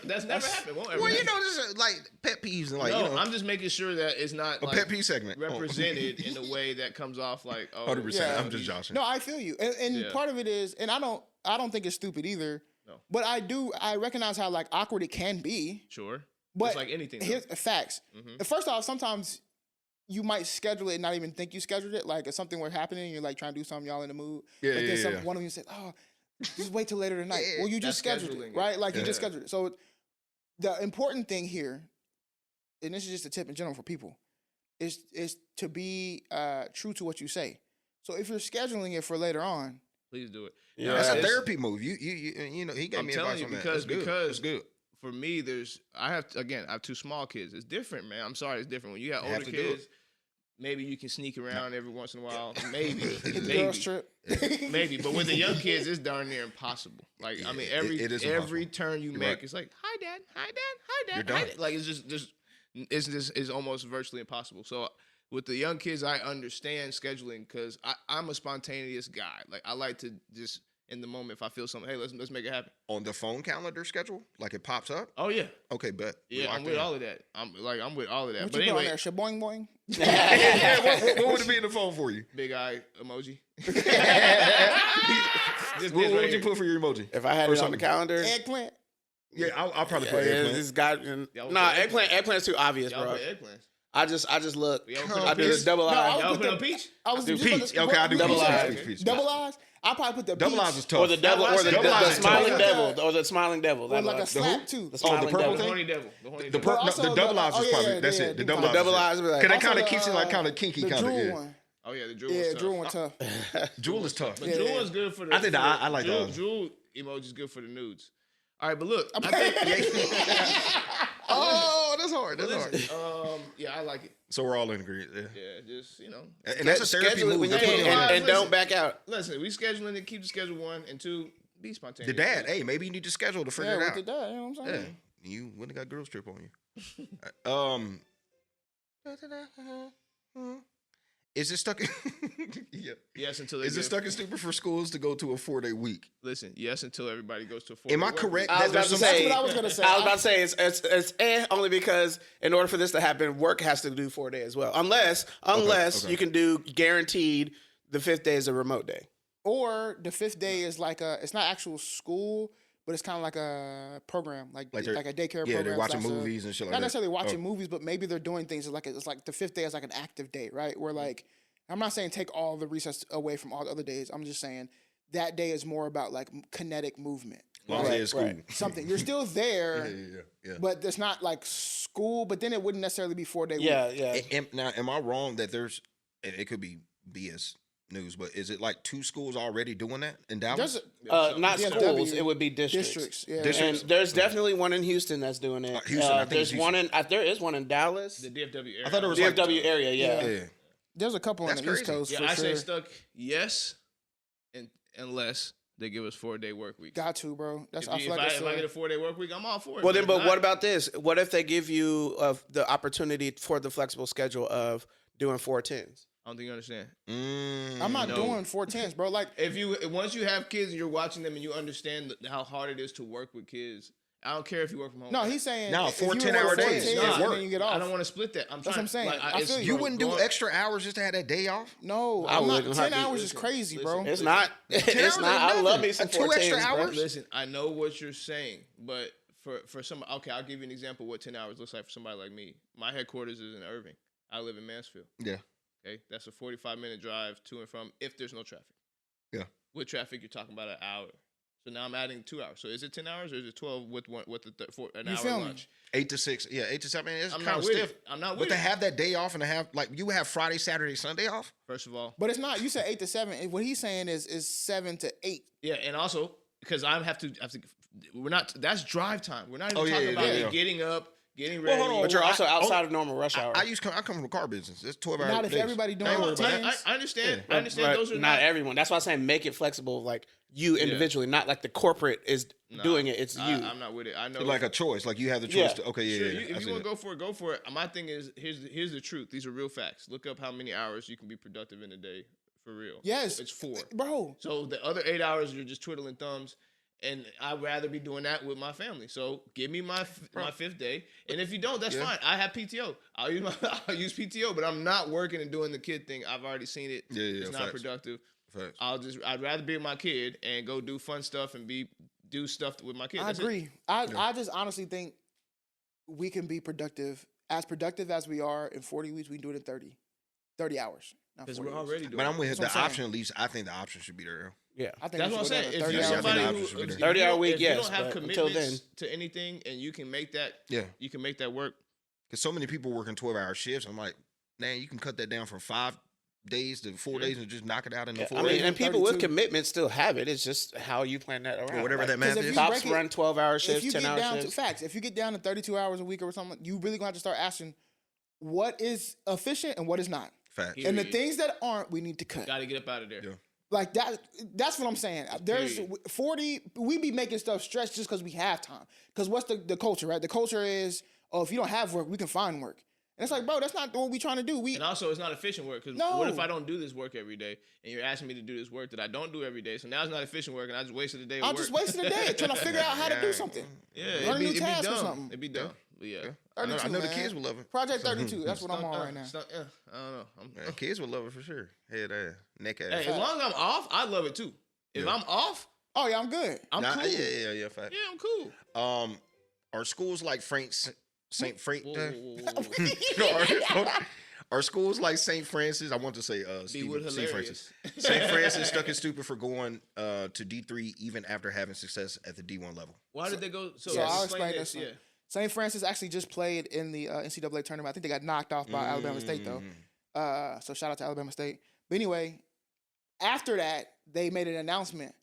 that's never happened. Won't ever Well, you happen. know, this is like pet peeves and like, no, you know, I'm just making sure that it's not a like pet peeve segment. represented in a way that comes off like, oh, 100%. Yeah. I'm just joshing. No, I feel you, and Yeah. part of it is, and I don't think it's stupid either. No. But I recognize how like awkward it can be. sure. But It's like anything. though. Here's facts. Mhm. First off, sometimes you might schedule it and not even think you scheduled it. Like if something were happening, you're like trying to do something, y'all in the mood. Yeah, but yeah, then yeah. one of you said, "Oh, just wait till later tonight." Yeah, Well, you just that's scheduled scheduling it, it. right? Like you Yeah. just scheduled it. So the important thing here, and this is just a tip in general for people, is to be true to what you say. So if you're scheduling it for later on, Please do it. Yeah. That's a It's- therapy move. You know, he gave I'm me telling advice you on that. because That's good. because That's good. for me, I have two small kids. It's different, man. I'm sorry, it's different. When you got You have older to do it. kids, maybe you can sneak around every once in a while. Maybe, hit the girls trip. maybe. But with the young kids, it's darn near impossible. Like I mean, it is every impossible. turn you You're make, right. it's like, hi dad, hi dad, hi dad, You're hi done. dad. Like it's almost virtually impossible. So with the young kids, I understand scheduling because I'm a spontaneous guy. Like I like to just in the moment. If I feel something, hey, let's make it happen. On the phone calendar schedule, like it pops up. Oh yeah, Okay, bet. yeah. I'm with all of that. I'm with all of that. What But you put on anyway, there? Shaboing boing. What would it be in the phone for you? big eye emoji. What would you put for your emoji? If I had Or it on the something. calendar, Eggplant. Yeah, I'll probably put yeah, eggplant. it's got. Y'all Nah, put eggplant. Eggplant's too obvious, Y'all bro. put eggplants. I just look. Y'all put I on do the peach? double No, eye. I'll Y'all put put on the- peach? I was Do just about peach. to- Okay, I'll do Double peach. eyes. Peach. Double eyes. I'll probably put the Double peach. eyes is tough. Or the devil, or the, Double eyes is smiling tough. devil, or the smiling devil. Or That like a look. slap too. The Oh, the smiling purple devil. The thing? horny devil. The horny The, devil. But also the double the- eyes is oh, probably yeah, that's yeah, it. The yeah. double The eyes. double is it. eyes be like. Cause that Also kind of the, keeps it like kind of kinky, The kind of. jewel Yeah. one. Oh yeah, the jewel. Yeah, was tough. jewel one tough. Jewel is tough. But Yeah. jewel is good for the. I think for that the- I like jewel, those. jewel emoji is good for the nudes. All right, but look, I think. Oh, that's hard. That's hard. Listen, yeah, I like it. So we're all in agreement. Yeah. Yeah, just And that's a therapy Schedule it move. when you That's what can, it is. and don't back out. Listen, we scheduling it. Keep the schedule 1 and 2. Be spontaneous. The dad, hey, maybe you need to schedule to figure Yeah, it with out. the dad. You know what I'm Yeah, saying? you wouldn't have got girls trip on you. Is it stuck? Yeah. Yes, until they Is it get- stuck in stupid for schools to go to a 4-day week? Listen, yes, until everybody goes to a 4. Am I correct? I was that about there's to some- say. That's what I was gonna say. I was about to say it's only because in order for this to happen, work has to do 4 days as well. Unless okay. you can do guaranteed the 5th day is a remote day. Or the 5th day is like it's not actual school, but it's kind of like a program, like Like they're- a daycare Yeah, program. they're watching slash a- movies and shit like Not that. necessarily watching Oh. movies, but maybe they're doing things it's like the 5th day is like an active day, right? Where like I'm not saying take all the recess away from all the other days. I'm just saying that day is more about like kinetic movement. As long as right? they're in school. right. Something you're still there, Yeah. but it's not like school. But then it wouldn't necessarily be 4-day. Yeah, week. yeah. Now, am I wrong that there's? It could be BS news, but is it like 2 schools already doing that in Dallas? There's Not DFW schools, it would be districts. districts. Yeah. Districts. And there's definitely one in Houston that's doing it. Houston, I think there's it's one in there is one in Dallas, The DFW area. I thought there was like DFW area. Yeah. Yeah. There's a couple on That's the East crazy. Coast Yeah, for I sure. say stuck. Yes, unless they give us 4-day work weeks. Got to, bro. That's If, I you- feel if, like I, that's if I get a 4-day work week, I'm all for it. Well, then, if but not, what about this? What if they give you the opportunity for the flexible schedule of doing 4-10s? I don't think you understand. I'm not No. doing 4-10s, bro. Like If you once you have kids and you're watching them and you understand how hard it is to work with kids, I don't care if you work from home. no, he's saying No, if you 4 work 10-hour 4 days. 10s No, and work. then you get off. I don't want to split that. I'm That's trying. what I'm saying. Like, I it's- feel You wouldn't do going- extra hours just to have that day off? No, I I'm not. wouldn't 10 have to- hours is crazy, bro. It's not. It's hours not. ain't I love nothing. me some 2 4 extra 10s, hours? bro. Listen, I know what you're saying, but for some, okay, I'll give you an example of what 10 hours looks like for somebody like me. My headquarters is in Irving. I live in Mansfield. Yeah. Okay, that's a 45-minute drive to and from if there's no traffic. Yeah. With traffic, you're talking about an hour. So now I'm adding 2 hours. So is it 10 hours or is it 12 with an You hour feel me? lunch? 8 to 6. Yeah, 8 to 7. It's I'm kind not of with stiff. it. I'm not But with to it. have that day off and to have, like, you have Friday, Saturday, Sunday off? First of all, But it's not. You said 8 to 7. What he's saying is 7 to 8. yeah, and also because I have to. We're not. That's drive time. We're not even Oh, yeah, talking yeah, about yeah, me yeah. getting up, getting Well, ready. hold on, But you're also I- outside of normal rush hour. I come from the car business. It's 12 hours. Not if everybody doing I, it. I understand. Yeah. I understand. But Those are not everyone. That's why I'm saying make it flexible, like you individually, not like the corporate is doing it. It's you. I'm not with it. I know. like a choice. Like you have the choice Yeah. to, okay, yeah, Sure, yeah. if you want to go for it, go for it. My thing is, here's the truth. These are real facts. Look up how many hours you can be productive in a day for real. Yes. It's 4. Bro. So the other 8 hours, you're just twiddling thumbs. And I'd rather be doing that with my family. So give me my 5th day. And if you don't, that's fine. I have PTO. I'll use PTO, but I'm not working and doing the kid thing. I've already seen it. Yeah, It's not facts. productive. Facts. I'd rather be with my kid and go do fun stuff and do stuff with my kid. I That's it. agree. I just honestly think we can be productive as we are in 40 weeks. We can do it in 30 hours. not Because 40 we're weeks. already doing But I'm it. with That's the what I'm saying. option, at least. I think the option should be there. yeah. I think That's we what I'm should go saying. down to If 30 you're hours. somebody Yeah, I who think the option should be if there. you 30 hour don't- week, if you yes, don't have but until commitments to anything and you can make that, Yeah. you can make that work. Because so many people working 12-hour shifts. I'm like, man, you can cut that down from 5 days to 4 days and just knock it out in the 4 I mean, days. and people with 32. commitment still have it. It's just how you plan that around. Or whatever Like, that math 'cause if is. you Cops break it- run 12-hour If shifts, you get 10-hour down to shifts. facts, if you get down to 32 hours a week or something, you really gonna have to start asking what is efficient and what is not. Facts. And the Period. things that aren't, we need to cut. Got to get up out of there. Yeah. Like that. That's what I'm saying. There's Period. 40. We be making stuff stretch just because we have time. Because what's the culture, right? The culture is, oh, if you don't have work, we can find work. And it's like, bro, that's not what we trying to do. And also, it's not efficient work. Because No. what if I don't do this work every day, and you're asking me to do this work that I don't do every day? So now it's not efficient work, and I just wasted a day of I'm work. just wasting a day trying to figure out how to do something. Yeah, Learn a new it'd be task or dumb. something. It'd be dumb. But yeah. I know 32, the man. kids will love it. Project 32. That's what I'm on right now. I don't know. Yeah, kids will love it for sure. Head ass, neck ass. Hey, as long as I'm off, I love it too. If I'm off, Oh, yeah, I'm good. I'm Nah, cool. Yeah, fact. Yeah, I'm cool. Are schools like St. Frank? Whoa, whoa, whoa. No, are schools like St. Francis? I want to say St. hilarious. Francis. St. Francis stuck and stupid for going to D3 even after having success at the D1 level. Why did they go? So I'll explain this. this. Yeah. St. Francis actually just played in the NCAA tournament. I think they got knocked off by Alabama State, though. So shout out to Alabama State. But anyway, after that, they made an announcement.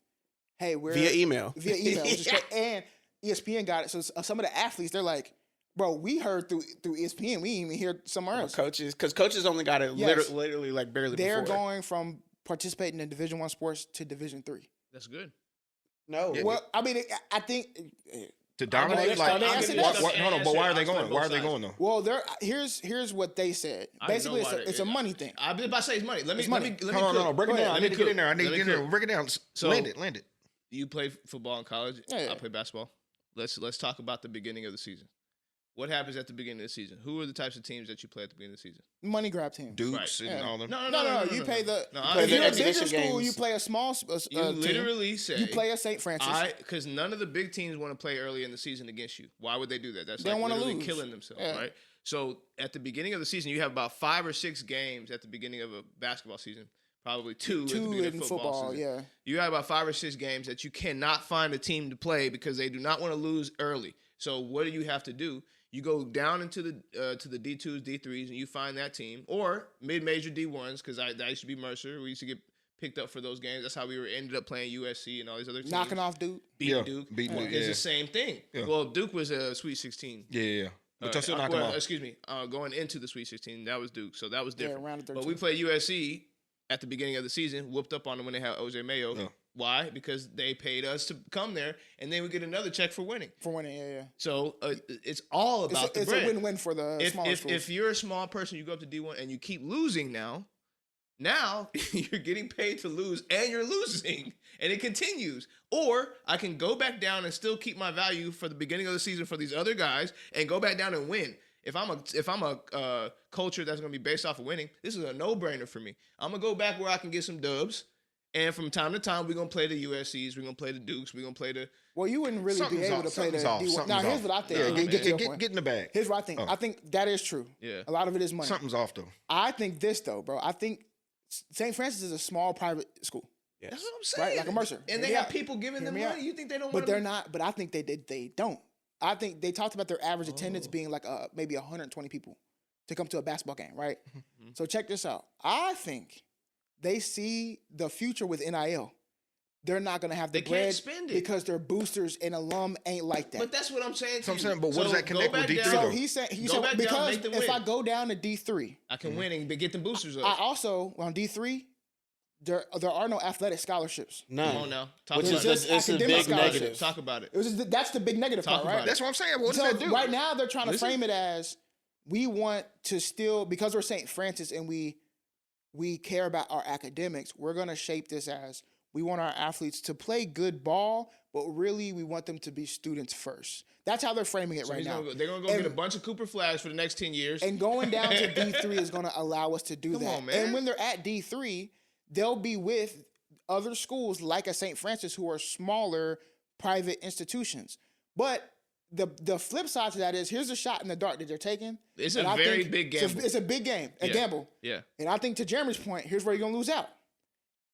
Hey, we're Via email. which is great. And ESPN got it. So some of the athletes, they're like, bro, we heard through ESPN. We didn't even hear somewhere else. Because coaches only got it Yes. literally like barely They're before. going from participating in Division I sports to Division III. That's good. No. Yeah. Well, I mean, I think. To dominate, Are they like, asking no, us? but why are they I'll going? explain Why are both they sides. going though? Well, here's what they said. I know Basically, why it's a money thing. I was about to say it's money. Let me money. let me No, break it Go ahead. down. I Let need me to get cook. in there. Let me cook. Break it down. So- Land it. You play football in college. Yeah. I play basketball. Let's talk about the beginning of the season. What happens at the beginning of the season? Who are the types of teams that you play at the beginning of the season? Money grab team. Dukes Right. and Yeah. all them. No. You pay the. No, play If the you're a bigger exhibition school, games. you play a small You team. literally say You play a St. Francis. because none of the big teams want to play early in the season against you. Why would they do that? That's They like don't wanna literally lose. killing themselves, Yeah. right? So at the beginning of the season, you have about 5 or 6 games at the beginning of a basketball season. Probably two at the beginning in of football season. yeah. You have about 5 or 6 games that you cannot find a team to play because they do not want to lose early. So what do you have to do? You go down into the to the D2s, D3s, and you find that team, or mid-major D1s, because I used to be Mercer. We used to get picked up for those games. That's how we ended up playing USC and all these other teams. Knocking off Duke. Beating Duke. beating Duke, It's yeah. the same thing. Yeah. Well, Duke was a Sweet 16. Yeah. But y'all still knock them off. Excuse me. Going into the Sweet 16, that was Duke, so that was Yeah, different. round of But 13. we played USC at the beginning of the season, whooped up on them when they had OJ Mayo. Yeah. Why? Because they paid us to come there, and then we get another check for winning. For winning, yeah. So it's all about the It's bread. a win-win for the smaller schools. If you're a small person, you go up to D1 and you keep losing now you're getting paid to lose and you're losing and it continues. Or I can go back down and still keep my value for the beginning of the season for these other guys and go back down and win. If I'm a culture that's going to be based off of winning, this is a no-brainer for me. I'm going to go back where I can get some dubs. And from time to time, we're going to play the USCs, we're going to play the Dukes, we're going to play the... Well, you wouldn't really be Something's able off, to play the something's off, D1. Now, something's here's off. what I think. Yeah, Get to your point. get in the bag. Here's what I think. Oh. I think that is true. Yeah. A lot of it is money. Something's off though. I think this, though, bro. I think St. Francis is a small private school. Yes. That's what I'm saying. Right, like a Mercer. And Hear they me have out. people giving Hear them me money. out. You think they don't But want they're not. But I think they don't. I think they talked about their average attendance being like maybe 120 people to come to a basketball game, right? So check this out. I think they see the future with NIL. They're not going to have the They can't bread spend it. because their boosters and alum ain't like that. But that's what I'm saying. So I'm to saying, you. but what does that go connect with back D3 down. So though? he said Go back down, because make them if win. I go down to D3, I can win and get them boosters up. I also on D3 there are no athletic scholarships. None. Come on now. Talk Which about is it. just it's a academic big scholarships. negative. Talk about it. It was that's the big negative Talk part, about right? it. That's what I'm saying. What does So that do? right now they're trying to Listen. frame it as we want to still, because we're St. Francis and we care about our academics, we're going to shape this as we want our athletes to play good ball, but really we want them to be students first. That's how they're framing it So right he's now. they're gonna go And- get a bunch of Cooper Flags for the next 10 years. And going down to D3 is going to allow us to do Come that. on, man. And when they're at D3, they'll be with other schools like a St. Francis who are smaller private institutions. But the flip side to that is here's a shot in the dark that they're taking. It's And a I very think big it's a- gamble. It's a big game, a Yeah. gamble. Yeah. And I think to Jeremy's point, here's where you're going to lose out.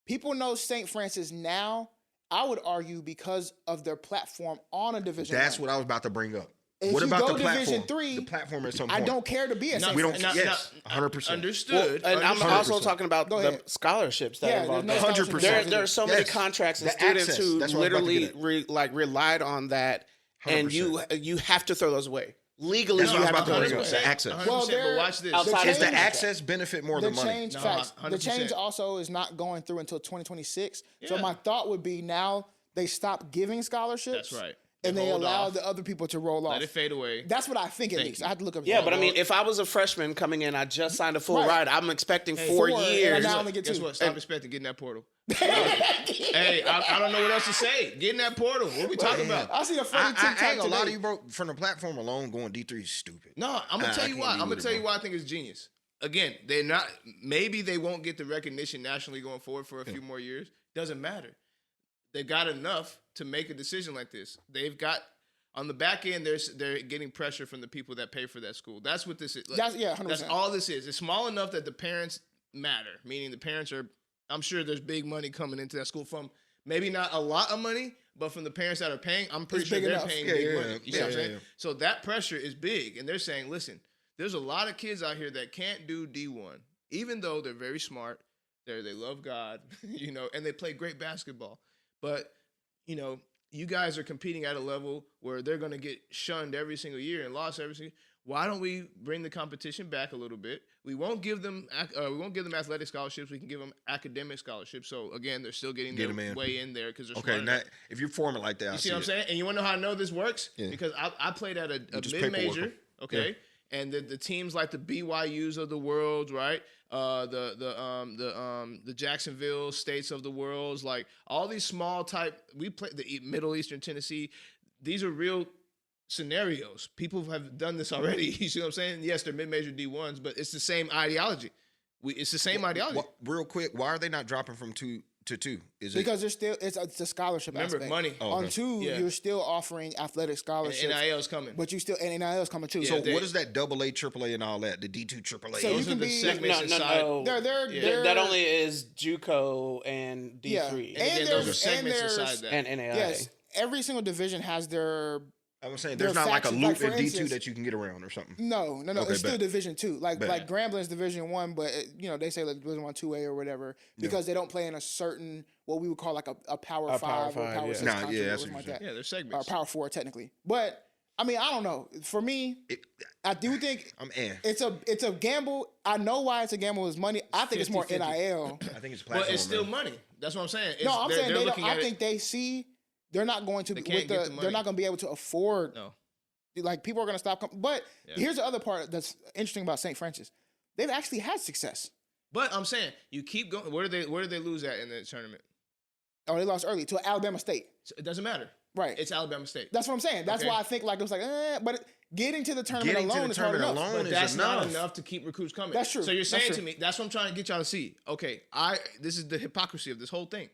People know St. Francis now, I would argue, because of their platform on a Division That's I. what I was about to bring up. If What you about go the Division platform? III, The platform at some I point. don't care to be a St. we don't. Francis. Yes, 100%. Understood. And I'm 100%. also talking about Go the ahead. scholarships that Yeah, are involved. there's no there. scholarships. There are so many Yes. contracts and The students access. who That's what I was about to literally get at. relied on that, and you have to throw those away. Legally, That's you what I have was to about throw to those bring up. away. The access. 100%, Well, but watch this. outside Is the change- access benefit more The than money? change, No, facts. The 100%. change also is not going through until 2026. So Yeah. my thought would be now they stop giving scholarships. That's right. and they hold allow off. the other people to roll off. Let it fade away. That's what I think at Thank least. you. I had to look up. Yeah, but I mean, if I was a freshman coming in, I just signed a full Right. ride. I'm expecting Hey, 4 4, and years. I only get Guess 2. what? Stop expecting getting that portal. Hey, I don't know what else to say. Get in that portal. What are we talking about? I see a funny I TikTok ain't gonna lie to today. you, bro. From the platform alone, going D3 is stupid. No, I'm gonna tell you can't why. be I'm with gonna it, tell you bro. why I think it's genius. Again, they're not. Maybe they won't get the recognition nationally going forward for a few more years. Doesn't matter. They got enough to make a decision like this. They've got on the back end. They're getting pressure from the people that pay for that school. That's what this is. That's 100%. That's all this is. It's small enough that the parents matter. Meaning the parents are. I'm sure there's big money coming into that school from maybe not a lot of money, but from the parents that are paying, I'm pretty It's sure big they're enough. paying Yeah, big yeah, money. You see yeah, what I'm yeah, saying? yeah. So that pressure is big, and they're saying, listen, there's a lot of kids out here that can't do D1, even though they're very smart. They love God, and they play great basketball. But you guys are competing at a level where they're going to get shunned every single year and lost every single. Why don't we bring the competition back a little bit? We won't give them athletic scholarships. We can give them academic scholarships. So again, they're still getting their way in there because they're Okay, smart now enough. if you're forming like that, You see what I'm saying? And you want to know how I know this works? Yeah. Because I played at a just mid-major, paperwork. okay? And the teams like the BYUs of the world, right? The Jacksonville States of the world, like all these small type. We play the Middle Eastern Tennessee. These are real scenarios. People have done this already. You see what I'm saying? Yes, they're mid-major D1s, but it's the same ideology. It's the same ideology. Real quick, why are they not dropping from 2 to 2? Is Because there's still it's a scholarship Remember, aspect. money. Oh, On okay. 2, Yeah. you're still offering athletic And scholarships, NIL's coming. but you still and NIL is coming too. so they- what is that AA, AAA, and all that? The D2, AAA. So you Those are can the be- segments inside. They're That only is JUCO and D3 Yeah. And And again, those there's- are segments and there's- inside that. and NAIA. Yes, every single division has their. I'm saying There there's are not like a factions, loop like, for in D2 instance- that you can get around or something. No. Okay, It's still bet. Division 2. Like Bet. Grambling's Division 1, but they say like Division 1, 2A or whatever because they don't play in a certain what we would call like a Power 5 or Power yeah. 6 Nah, conference yeah, or that's something what like you're that. Yeah, they're Or segments. Power 4 technically. But I mean, I don't know. For me, I do think I'm it's a gamble. I know why it's a gamble is money. I think it's more 50-50. NIL. I think it's But platform. it's still man. money. That's what I'm saying. No, I'm saying they're they don't. looking I at think they see they're not going to They with can't get the they're money. not going to be able to afford. No. Like people are going to stop. But Yeah. here's the other part that's interesting about St. Francis. They've actually had success. But I'm saying you keep going. Where did they lose at in the tournament? Oh, they lost early to Alabama State. So it doesn't matter. Right. It's Alabama State. That's what I'm saying. That's Okay. why I think like it was like, but getting to the tournament Getting to alone the is hard tournament enough. alone But is that's not enough. enough to keep recruits coming. That's true. So you're That's saying true. to me, that's what I'm trying to get y'all to see. Okay, this is the hypocrisy of this whole thing.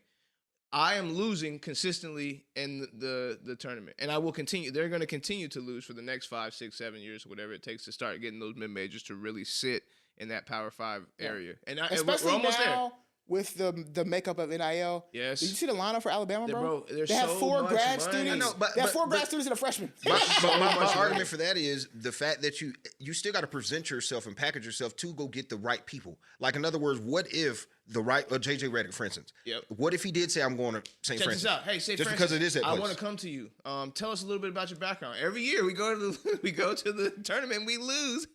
I am losing consistently in the tournament, and I will continue. They're going to continue to lose for the next 5, 6, 7 years, whatever it takes to start getting those mid majors to really sit in that Power 5 area. And Especially we're almost now there. with the makeup of NIL. Yes. Did you see the lineup for Alabama, bro? There's they have so 4 much grad money. students. I know, but- they have but- 4 grad but- students and a freshman. My argument for that is the fact that you still got to present yourself and package yourself to go get the right people. Like in other words, what if the right JJ Redick, for instance? Yep. What if he did say I'm going to St. Check Francis? this out. Hey, say just Francis, because it is that I place. want to come to you. Tell us a little bit about your background. Every year we go to the tournament, we lose.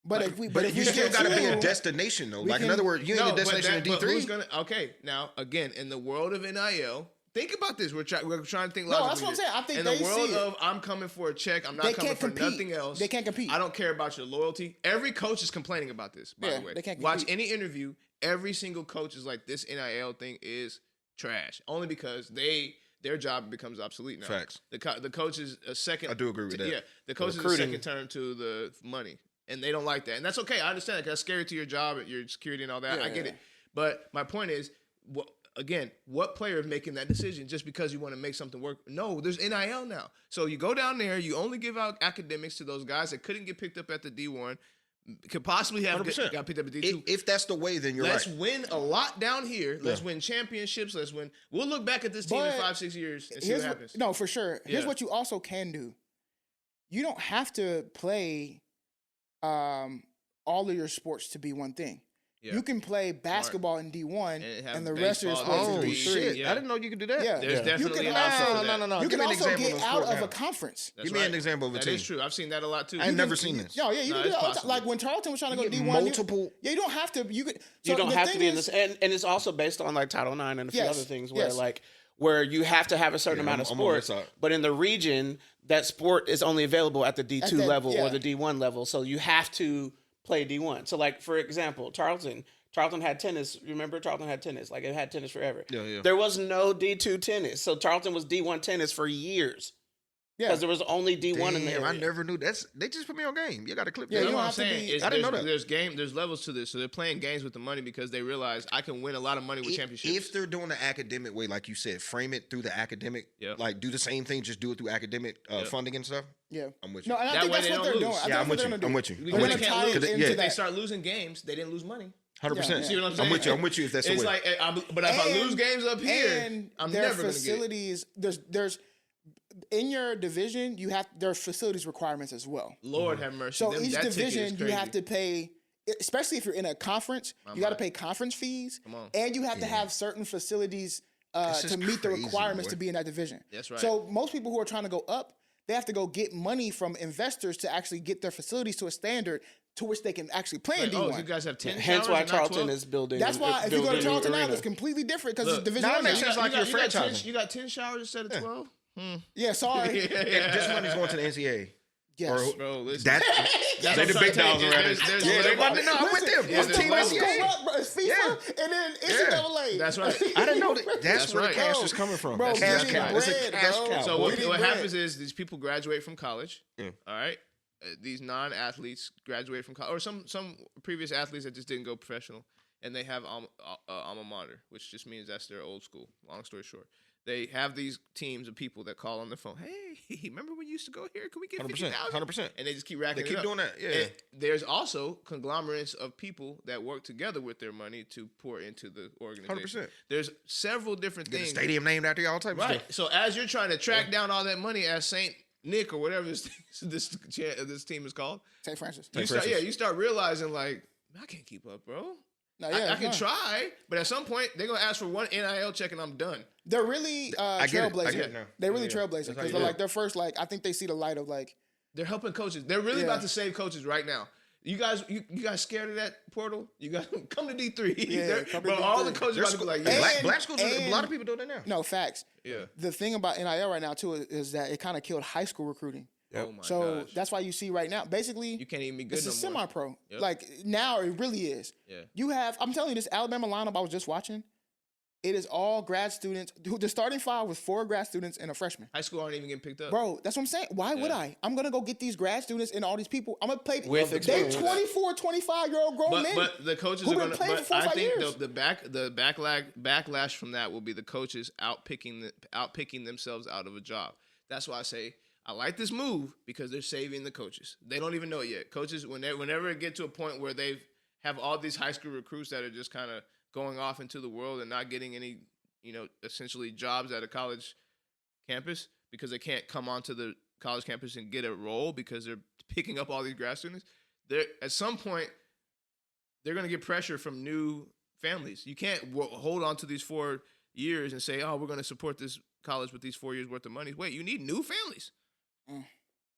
But if we, But if you we still get got to be a two- destination though. we Like in can- other words, you ain't a destination in but who's D3. gonna? Okay, now again, in the world of NIL, think about this. We're trying to think. No, logically that's what I'm here. saying. I think in they the world see it. of I'm coming for a check. I'm not They coming can't for compete. nothing else. They can't compete. I don't care about your loyalty. Every coach is complaining about this. By Yeah, the way, they can't watch compete. any interview. Every single coach is like, this NIL thing is trash. Only because their job becomes obsolete now. Facts. The coach is a second. I do agree with that. Yeah, the coach is a recruiting. second term to the money, and they don't like that, and that's okay. I understand that 'cause that's scary to your job, your security, and all that. I get Yeah. it, but my point is, what player is making that decision just because you want to make something work? No, there's NIL now, so you go down there, you only give out academics to those guys that couldn't get picked up at the D1, could possibly have 100%. got picked up at D2. If that's the way, then you're Let's right. win a lot down here. Let's win championships. Let's win. We'll look back at this team in But 5, 6 years and see Here's what what, happens. no, for sure. Here's Yeah. what you also can do. You don't have to play all of your sports to be one thing. Yeah. You can play basketball in D1 And have and the rest of your baseball sports in in D3. D3. Yeah. I didn't know you could do that. Yeah. There's Yeah. definitely You can an option for also- that. no. You Give can me an also example get of a out sport of now. a conference. That's Give me an right. example of a That team. is true. I've seen that a lot too. I ain't never seen this. Yeah, you No, can do it's that. possible. Like when Tarleton was trying to go You get D1. multiple- You don't have to. You could. You so don't the have to thing be in is- this, and it's also based on like Title IX and a few Yes, other things where yes. like where you have to have a certain amount of I'm on this sports. side. But in the region, that sport is only available at the D2 level yeah. or the D1 level. So you have to play D1. So like, for example, Tarleton had tennis. Remember, Tarleton had tennis. Like, it had tennis forever. Yeah. There was no D2 tennis. So Tarleton was D1 tennis for years. Yeah. Because there was only D1 in the Damn, area. I never knew. They just put me on game. You got to clip Yeah, that. you That's don't what I'm have to saying. be- Is I didn't know there's- that. There's levels to this, so they're playing games with the money because they realize I can win a lot of money with championships. If they're doing the academic way, like you said, frame it through the academic, Yep. like do the same thing, just do it through academic funding and stuff. Yeah. I'm with you. No, and I That think way that's they what don't they're lose. doing. I Yeah, think I'm that's what with they're you. gonna do. I'm with you. They're because gonna they can't tie lose. it into Yeah. If they that. start losing games, they didn't lose money. 100%. See what I'm saying? I'm with you. I'm with you. If that's the It's way. like, but if I lose games up here, and I'm their never gonna get it. facilities. There's in your division, there's facilities requirements as well. Lord have mercy. So Them- each that ticket is division, you crazy. have to pay, especially if you're in a conference, you got to mind. pay conference fees, Come on. and you have to have certain facilities This is to meet the crazy, requirements boy. to be in that division. That's right. So most people who are trying to go up, they have to go get money from investors to actually get their facilities to a standard to which they can actually play in Like, D1. oh, you guys have 10 Hence showers why and not Charlton 12? is building. That's why if you go to building Charlton now, arena. it's completely different because it's Look, Division nah, One. that makes now. sense. Like you you're got 10 franchising. You got 10 showers instead of 12? Yeah, sorry. If this money's going to the NCAA, Yes. Bro, listen. that That's they what the I'm big trying dogs to around tell you. it. There's Yeah, they levels. want to know. I'm with them. Yeah, I'm there's team levels. NCAA. Bro, it's FIFA Yeah. and then Yeah. NCAA. That's right. I didn't know that. That's That's where right. the cash Bro, is coming from. bro, That's cash cash cow. cow. It's a bread, cash bro. cow. So We what need bread. happens is these people graduate from college. Yeah. All right. These non-athletes graduate from college, or some previous athletes that just didn't go professional, and they have alma mater, which just means that's their old school. Long story short, they have these teams of people that call on the phone. Hey, remember when you used to go here? Can we get 100%. 50,000? 100%. And they just keep racking They it keep up. doing that. Yeah. And there's also conglomerates of people that work together with their money to pour into the organization. 100%. There's several different Get a things. stadium named after y'all type of Right. stuff. So as you're trying to track down all that money as Saint Nick or whatever this team is called, St. Francis. you start realizing like I can't keep up, bro. No, I yeah, can no. try, but at some point they're gonna ask for one NIL check and I'm done. They're really I get it. I trailblazing. get it now. They're really Yeah. trailblazing That's how because you they're do like it. their first I think they see the light of like They're helping coaches. They're really Yeah. about to save coaches right now. You guys scared of that portal? You guys come to D3. Yeah, come to bro, all the D3. coaches about to be like, And- yeah. Black schools, a and- lot of people do that now. no facts. Yeah. The thing about NIL right now too is that it kind of killed high school recruiting. Oh my So gosh. that's why you see right now, basically, You can't even be good it's a no more. semi-pro. Yep. Like now, it really is. Yeah. You have. I'm telling you, this Alabama lineup I was just watching. It is all grad students. The starting five was 4 grad students and a freshman. High school aren't even getting picked up. Bro, that's what I'm saying. Why would Yeah. I? I'm gonna go get these grad students and all these people. I'm gonna play With They experience. 24, 25-year-old grown men. But the coaches who are been going to. playing But for 4 or I 5 think years. the backlash from that will be the coaches outpicking themselves out of a job. That's why I say I like this move because they're saving the coaches. They don't even know it yet. Coaches, whenever it get to a point where they have all these high school recruits that are just kind of going off into the world and not getting any, essentially jobs at a college campus because they can't come onto the college campus and get a role because they're picking up all these grad students. At some point, they're going to get pressure from new families. You can't hold on to these 4 years and say, oh, we're going to support this college with these 4 years worth of money. Wait, you need new families.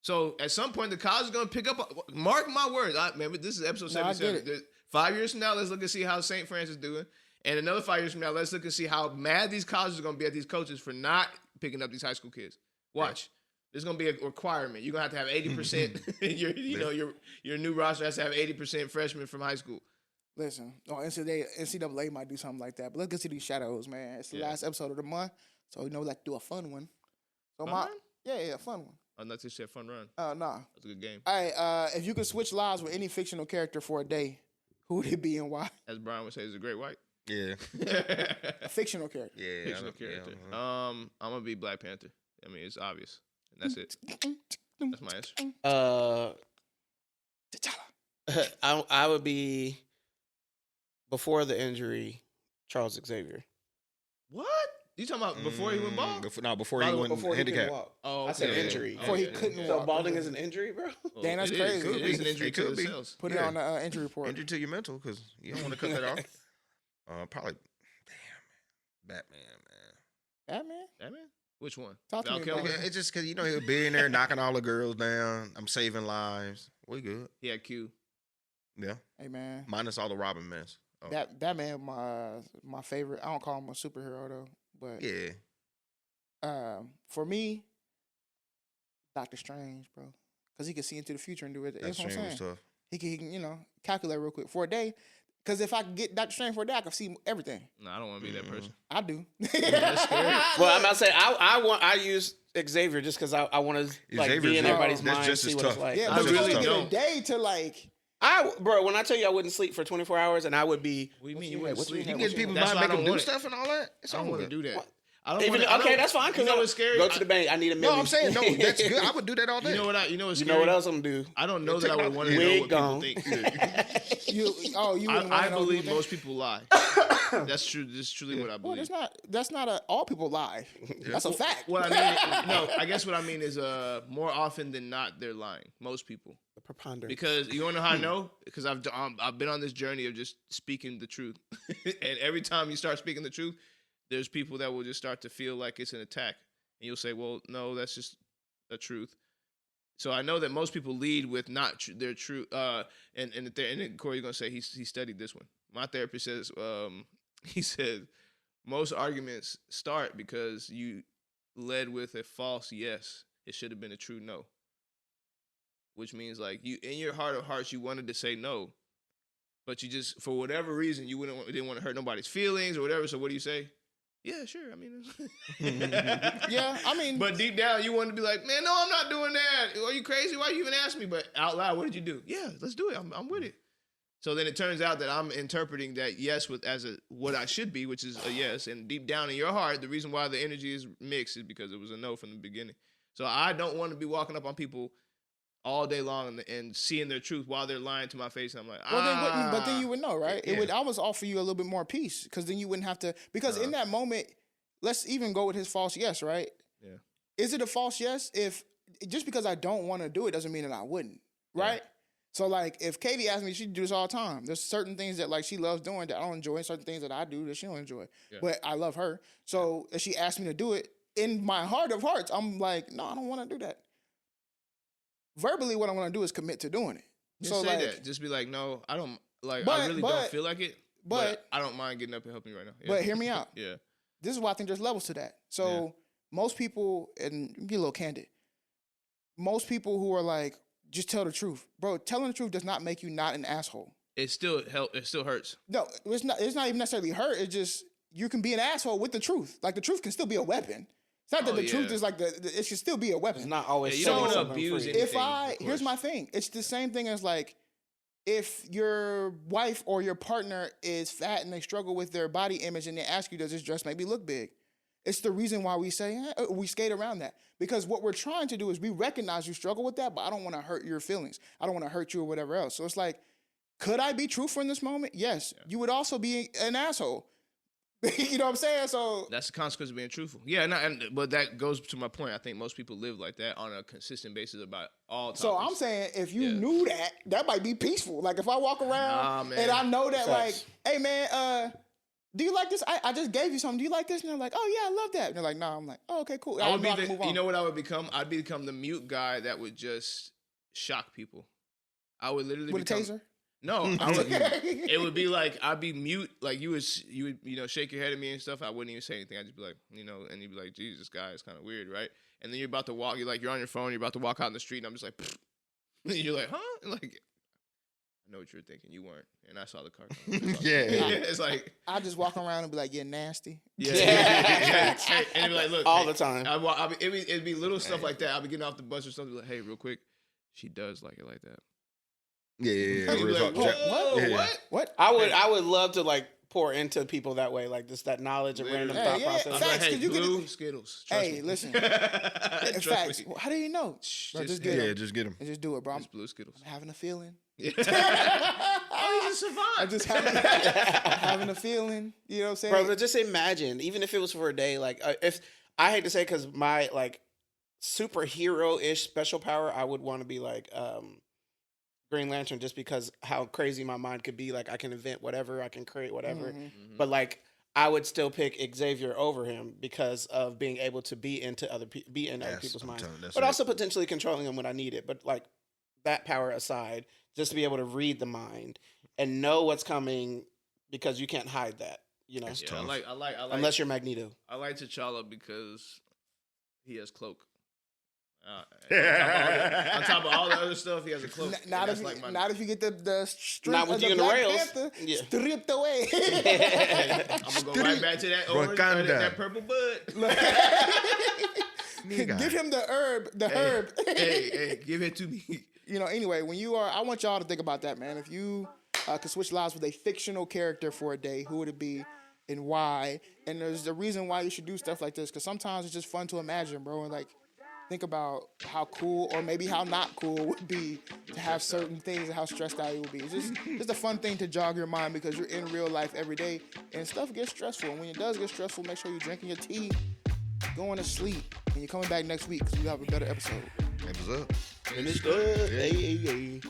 So at some point, the college is going to pick up. Mark my words. This is episode No, I get 77. 5 years from now, let's look and see how St. Francis is doing. And another 5 years from now, let's look and see how mad these colleges are going to be at these coaches for not picking up these high school kids. Watch. There's going to be a requirement. You're going to have 80%. Your new roster has to have 80% freshmen from high school. Listen, NCAA might do something like that. But let's get to these shadows, man. It's the last episode of the month, so let's do a fun one. So Fun run? yeah, fun one. I thought you said fun run. Nah. That's a good game. All right, if you could switch lives with any fictional character for a day, who would it be and why? As Brian would say, it's a great white. Yeah. A fictional character. Yeah. Fictional character. I'm gonna be Black Panther. I mean, it's obvious, and that's it. That's my answer. T'Challa. I would be before the injury, Charles Xavier. What? You talking about before he went bald? Before he went Before he handicap. couldn't walk. Oh, I said okay. injury. Before he couldn't So walk. balding is an injury, bro. Well, Dang, that's it crazy. Is. Could It is be. an injury It to could the be. cells. Put it Yeah. on the injury report. Injury to your mental because you don't want to cut that off. Probably. Damn, man. Batman? Batman? Which one? Talk to Val me Kilmer? about Okay, it's just because he a billionaire knocking all the girls down. I'm saving lives. We good. He had Q. Yeah. Hey, man. Minus all the Robin mess. Oh. Batman, my favorite. I don't call him a superhero, though. But Yeah. For me, Doctor Strange, bro, because he can see into the future and do it. That's what I'm saying. Tough. He can, calculate real quick for a day. Because if I can get Doctor Strange for a day, I can see everything. No, I don't want to be that person. I do. That's scary. Well, I'm about to say I use Xavier just because I want to be in everybody's mind and see what it's like. Yeah, I but you really only get a don't. day to Bro, when I tell you I wouldn't sleep for 24 hours and I would be. What do you mean you wouldn't sleep? You get people That's mind why I make them don't do want it. stuff and all that. It's I don't want to do that. What? I don't Even, wanna, okay, that's fine. You know what's scary? Go to the bank. I need a million. No, I'm saying no. That's good. I would do that all day. You know what? You know what's You scary? know what else I'm gonna do? I don't know that I would want to know Wig what gone. people think. you wouldn't I wanna know believe who most people lie. That's true. This is truly what I Well, believe. that's not all people lie. That's a fact. What I mean, no, I guess what I mean is, more often than not, they're lying. Most people, The preponderance. because you want to know how I know? Because I've been on this journey of just speaking the truth, and every time you start speaking the truth, there's people that will just start to feel like it's an attack, and you'll say, "Well, no, that's just a truth." So I know that most people lead with not their truth, and then Corey's gonna say he studied this one. My therapist says, he said, most arguments start because you led with a false yes. It should have been a true no. Which means like you, in your heart of hearts, you wanted to say no, but you just, for whatever reason, you didn't want to hurt nobody's feelings or whatever. So what do you say? Yeah, sure. I mean, Yeah, I mean, but deep down, you want to be like, man, no, I'm not doing that. Are you crazy? Why you even ask me? But out loud, what did you do? Yeah, let's do it. I'm with it. So then it turns out that I'm interpreting that yes as what I should be, which is a yes. And deep down in your heart, the reason why the energy is mixed is because it was a no from the beginning. So I don't want to be walking up on people all day long and seeing their truth while they're lying to my face. And I'm like, but then you would know, right? Yeah. It would almost offer you a little bit more peace because then you wouldn't have to. Because in that moment, let's even go with his false yes, right? Yeah. Is it a false yes if just because I don't want to do it doesn't mean that I wouldn't, right? Yeah. So like if Katie asked me, she do this all the time. There's certain things that like she loves doing that I don't enjoy, and certain things that I do that she don't enjoy. Yeah. But I love her. So if she asked me to do it, in my heart of hearts, I'm like, no, I don't want to do that. Verbally, what I want to do is commit to doing it. Just so say like, that. Just be like, no, I don't like. But- I really but- don't feel like it. But I don't mind getting up and helping you right now. Yeah. But hear me out. Yeah. This is why I think there's levels to that. So most people, and be a little candid, most people who are like, just tell the truth. Bro, telling the truth does not make you not an asshole. It still hurts. No, it's not even necessarily hurt. It's just you can be an asshole with the truth. Like the truth can still be a weapon. It's not that the truth is like it should still be a weapon. It's not always. You don't want to abuse anything. Here's my thing. It's the same thing as like if your wife or your partner is fat and they struggle with their body image and they ask you, does this dress make me look big? It's the reason why we say, we skate around that. Because what we're trying to do is we recognize you struggle with that, but I don't want to hurt your feelings. I don't want to hurt you or whatever else. So it's like, could I be truthful in this moment? Yes. Yeah. You would also be an asshole. You know what I'm saying? So that's the consequence of being truthful. Yeah, but that goes to my point. I think most people live like that on a consistent basis about all topics. So I'm saying if you knew that might be peaceful. Like if I walk around and I know that like, hey man, do you like this? I just gave you something. Do you like this? And they're like, oh yeah, I love that. And they're like, no. I'm like, oh, okay, cool. I would be you know what I would become? I'd become the mute guy that would just shock people. I would literally with a taser. No, it would be like I'd be mute, like you would shake your head at me and stuff. I wouldn't even say anything. I'd just be like, and you'd be like, "Jesus, this guy is kind of weird, right?" And then you're about to walk, you're on your phone, you're about to walk out in the street, and I'm just like, pfft. And you're like, "Huh?" And like, I know what you're thinking. You weren't, and I saw the car. It's like I just walk around and be like, "You're nasty." Yeah. And it'd be like, look, all the time. It'd be little stuff like that. I'd be getting off the bus or something, like, hey, real quick, she does like it like that. Yeah. Like, What? I would love to like pour into people that way, like that knowledge and random thought process. Facts, hey, you blue Skittles. Trust me. Listen. Facts. Well, how do you know? Bro, just get them. Just get them. And just do it, bro. Blue Skittles. I'm having a feeling. Oh, he's a savant. I'm just having a feeling. You know what I'm saying? Bro, but just imagine, even if it was for a day, like if I hate to say, because my like superhero-ish special power, I would want to be like Green Lantern, just because how crazy my mind could be. Like I can invent whatever, I can create whatever, but like I would still pick Xavier over him because of being able to be in other people's minds, but also potentially controlling them when I need it. But like that power aside, just to be able to read the mind and know what's coming, because you can't hide that. You know, I like unless you're Magneto. I like T'Challa because he has cloak. On top of all the other stuff, he has a cloak. Not if, like my, not if you get the strip Not with of you the in the Black rails. Panther Yeah. stripped away. I'm gonna go right back to that orange, Wakanda. that purple bud. Give him the herb. Hey, give it to me. Anyway, I want y'all to think about that, man. If you could switch lives with a fictional character for a day, who would it be and why? And there's a reason why you should do stuff like this, because sometimes it's just fun to imagine, bro, and like think about how cool or maybe how not cool it would be to have certain things and how stressed out you would be. It's just a fun thing to jog your mind because you're in real life every day and stuff gets stressful. And when it does get stressful, make sure you're drinking your tea, going to sleep, and you're coming back next week because we have a better episode. What's up? And it's good. Hey.